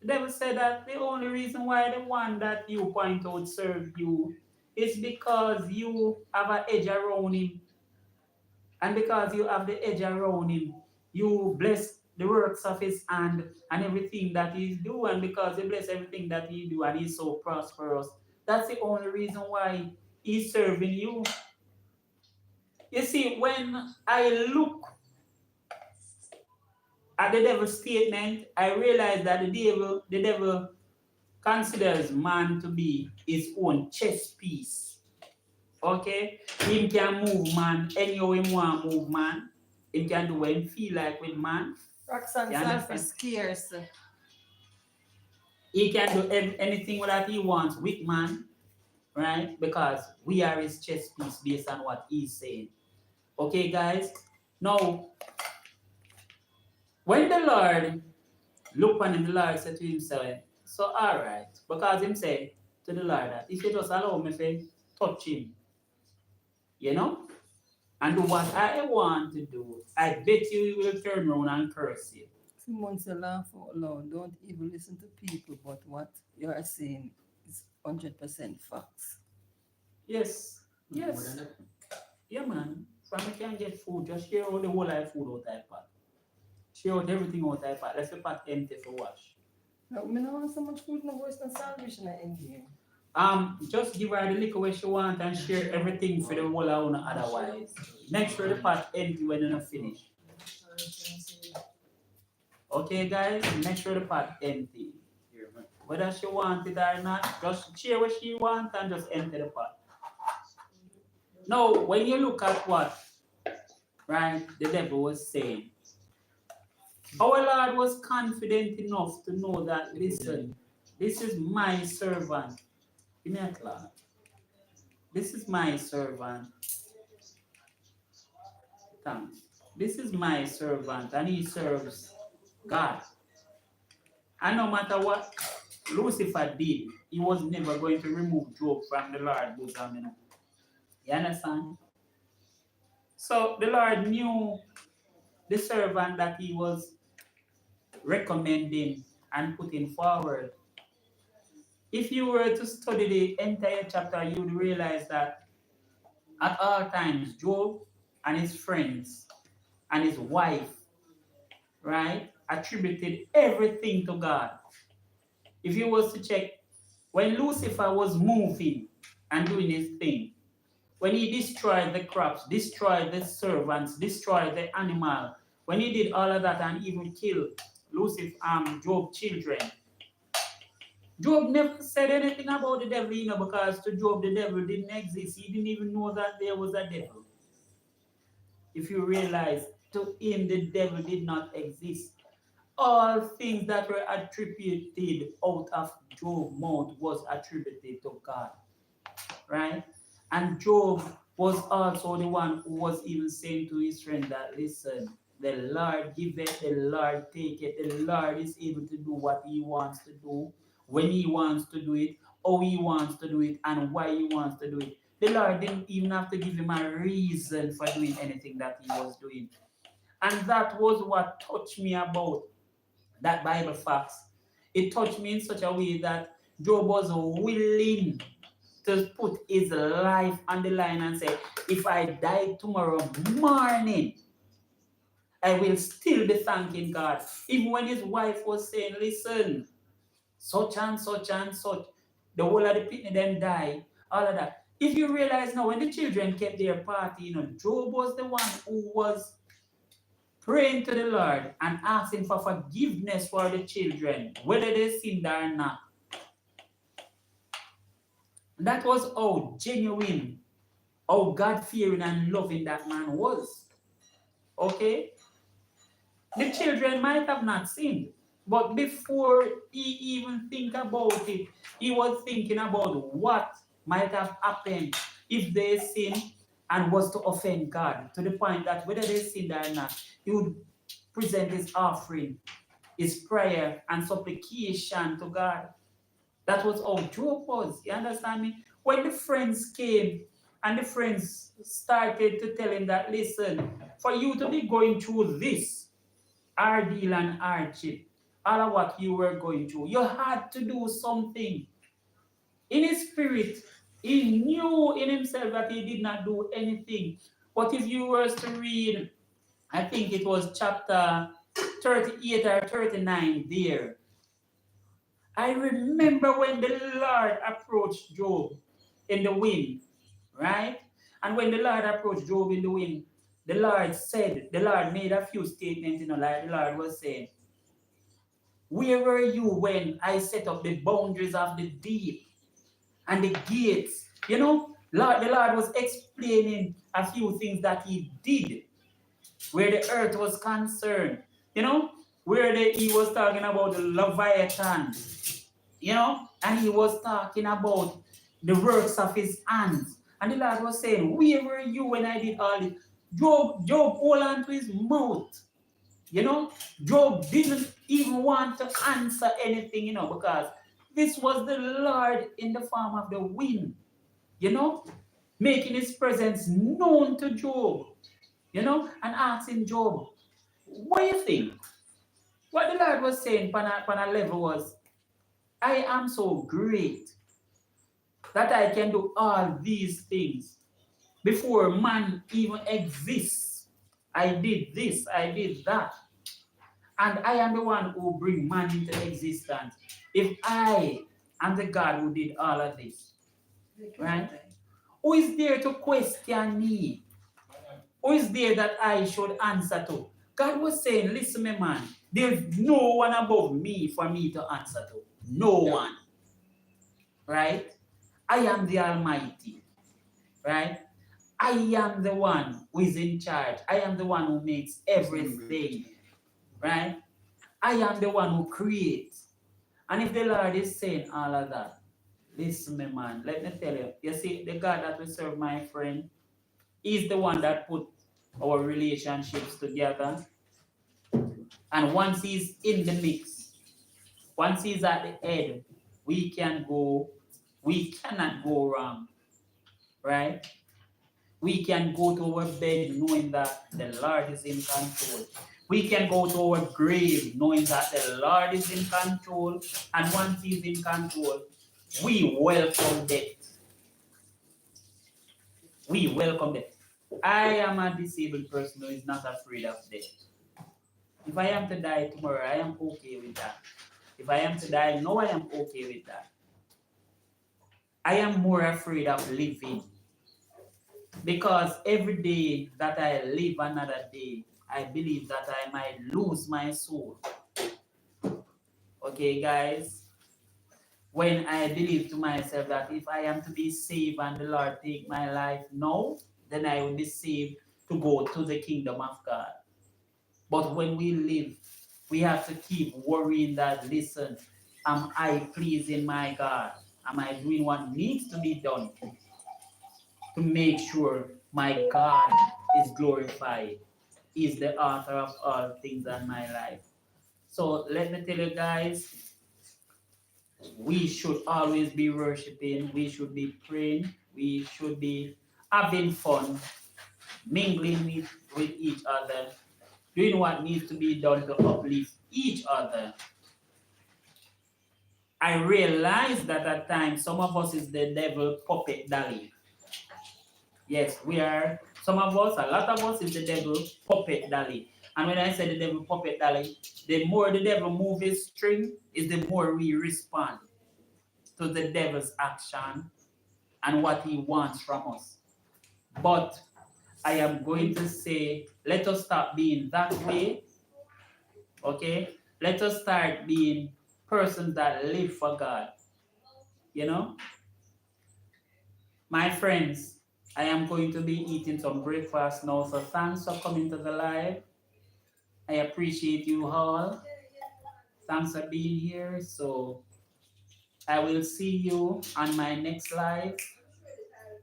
The devil said that the only reason why the one that you point out served you is because you have an edge around him. And because you have the edge around him, you bless the works of his hand and everything that he's doing. And because you bless everything that he do and he's so prosperous, that's the only reason why he's serving you. You see, when I look at the devil's statement, I realize that the devil considers man to be his own chess piece. Okay? Him can move man anyhow him want move man. Him can do what him feel like with man. Roxanne Sanford scarce. He can do anything that he wants with man, right? Because we are his chess piece based on what he's saying. Okay, guys? Now, when the Lord looked on him, the Lord said to himself, so all right, because him said to the Lord that if you just allow me to touch him, and do what I want to do, I bet you will turn around and curse you. Someone say laugh out loud. Don't even listen to people, but what you are saying is 100% facts. Yes, yeah, man. From you can get food, just share all the whole life food out that pot. Share out everything out that pot. Let's the pot empty for wash. No, I don't want so much food in the voice and salvation at end here. Just give her the liquor where she want and share everything for the whole of una otherwise. Make sure the pot empty when you not finish. Okay guys, make sure the pot empty. Whether she want it or not, just share what she want and just empty the pot. Now, when you look at what, right, the devil was saying, our Lord was confident enough to know that, listen, this is my servant. Give me a clap. This is my servant. Thanks. This is my servant, and he serves God. And no matter what Lucifer did, he was never going to remove Job from the Lord's bosom. You understand? So the Lord knew the servant that he was recommending and putting forward. If you were to study the entire chapter, you would realize that at all times, Job and his friends and his wife, right, attributed everything to God. If you was to check, when Lucifer was moving and doing his thing, when he destroyed the crops, destroyed the servants, destroyed the animal, when he did all of that and even killed Lucifer, Job's children, Job never said anything about the devil, because to Job the devil didn't exist. He didn't even know that there was a devil. If you realize, to him the devil did not exist. All things that were attributed out of Job's mouth was attributed to God, right? And Job was also the one who was even saying to his friend that, listen, the Lord giveth, the Lord taketh, the Lord is able to do what he wants to do, when he wants to do it, how he wants to do it, and why he wants to do it. The Lord didn't even have to give him a reason for doing anything that he was doing. And that was what touched me about that Bible facts. It touched me in such a way that Job was willing to put his life on the line and say, if I die tomorrow morning, I will still be thanking God. Even when his wife was saying, listen, such and such and such, the whole of the people then die, all of that. If you realize now, when the children kept their party, Job was the one who was praying to the Lord and asking for forgiveness for the children, whether they sinned or not. That was how genuine, how God-fearing and loving that man was. Okay? The children might have not sinned, but before he even think about it, he was thinking about what might have happened if they sinned and was to offend God, to the point that whether they sinned or not, he would present his offering, his prayer and supplication to God. That was how Job was. You understand me? When the friends came and the friends started to tell him that, listen, for you to be going through this ordeal and hardship, all of what you were going through, you had to do something. In his spirit, he knew in himself that he did not do anything. But if you were to read, I think it was chapter 38 or 39 there, I remember when the Lord approached Job in the wind, right? And when the Lord approached Job in the wind, the Lord made a few statements, like the Lord was saying, where were you when I set up the boundaries of the deep and the gates? The Lord was explaining a few things that he did where the earth was concerned, where he was talking about the Leviathan, and he was talking about the works of his hands. And the Lord was saying, where were you when I did all this? Job hold on to his mouth. Job didn't even want to answer anything, because this was the Lord in the form of the wind, making his presence known to Job, and asking Job, what do you think? What the Lord was saying on a level was, I am so great that I can do all these things. Before man even exists, I did this, I did that. And I am the one who bring man into existence. If I am the God who did all of this, right? Who is there to question me? Who is there that I should answer to? God was saying, listen, me man, there's no one above me for me to answer to. No one, right? I am the Almighty, right? I am the one who is in charge. I am the one who makes everything, right? I am the one who creates. And if the Lord is saying all of that, listen, me man, let me tell you, you see, the God that we serve, my friend, is the one that put our relationships together. And once he's in the mix, once he's at the head, we cannot go wrong, right? We can go to our bed knowing that the Lord is in control. We can go to our grave knowing that the Lord is in control. And once he's in control, we welcome death. We welcome death. I am a disabled person who is not afraid of death. If I am to die tomorrow, I am okay with that. If I am to die, no, I am okay with that. I am more afraid of living because every day that I live another day, I believe that I might lose my soul. Okay, guys? When I believe to myself that if I am to be saved and the Lord take my life now, then I will be saved to go to the kingdom of God. But when we live, we have to keep worrying that, listen, am I pleasing my God? Am I doing what needs to be done to make sure my God is glorified? Is the author of all things in my life. So let me tell you guys, we should always be worshiping, we should be praying, we should be having fun, mingling with each other, doing what needs to be done to uplift each other. I realize that at times some of us is the devil puppet dolly. Yes, we are. Some of us, a lot of us is the devil puppet dolly. And when I say the devil puppet dolly, the more the devil moves his string, is the more we respond to the devil's action and what he wants from us. But I am going to say, let us stop being that way, okay? Let us start being persons that live for God, you know? My friends, I am going to be eating some breakfast now, so thanks for coming to the live. I appreciate you all. Thanks for being here. So I will see you on my next live.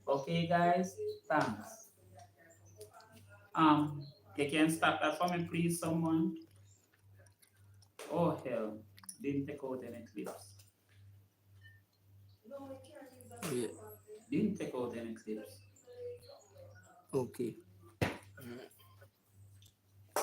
Okay, guys? Thanks. Um, you can stop that for me, please, someone. Oh hell, didn't take out any clips. Yeah. Didn't take out any clips. Okay.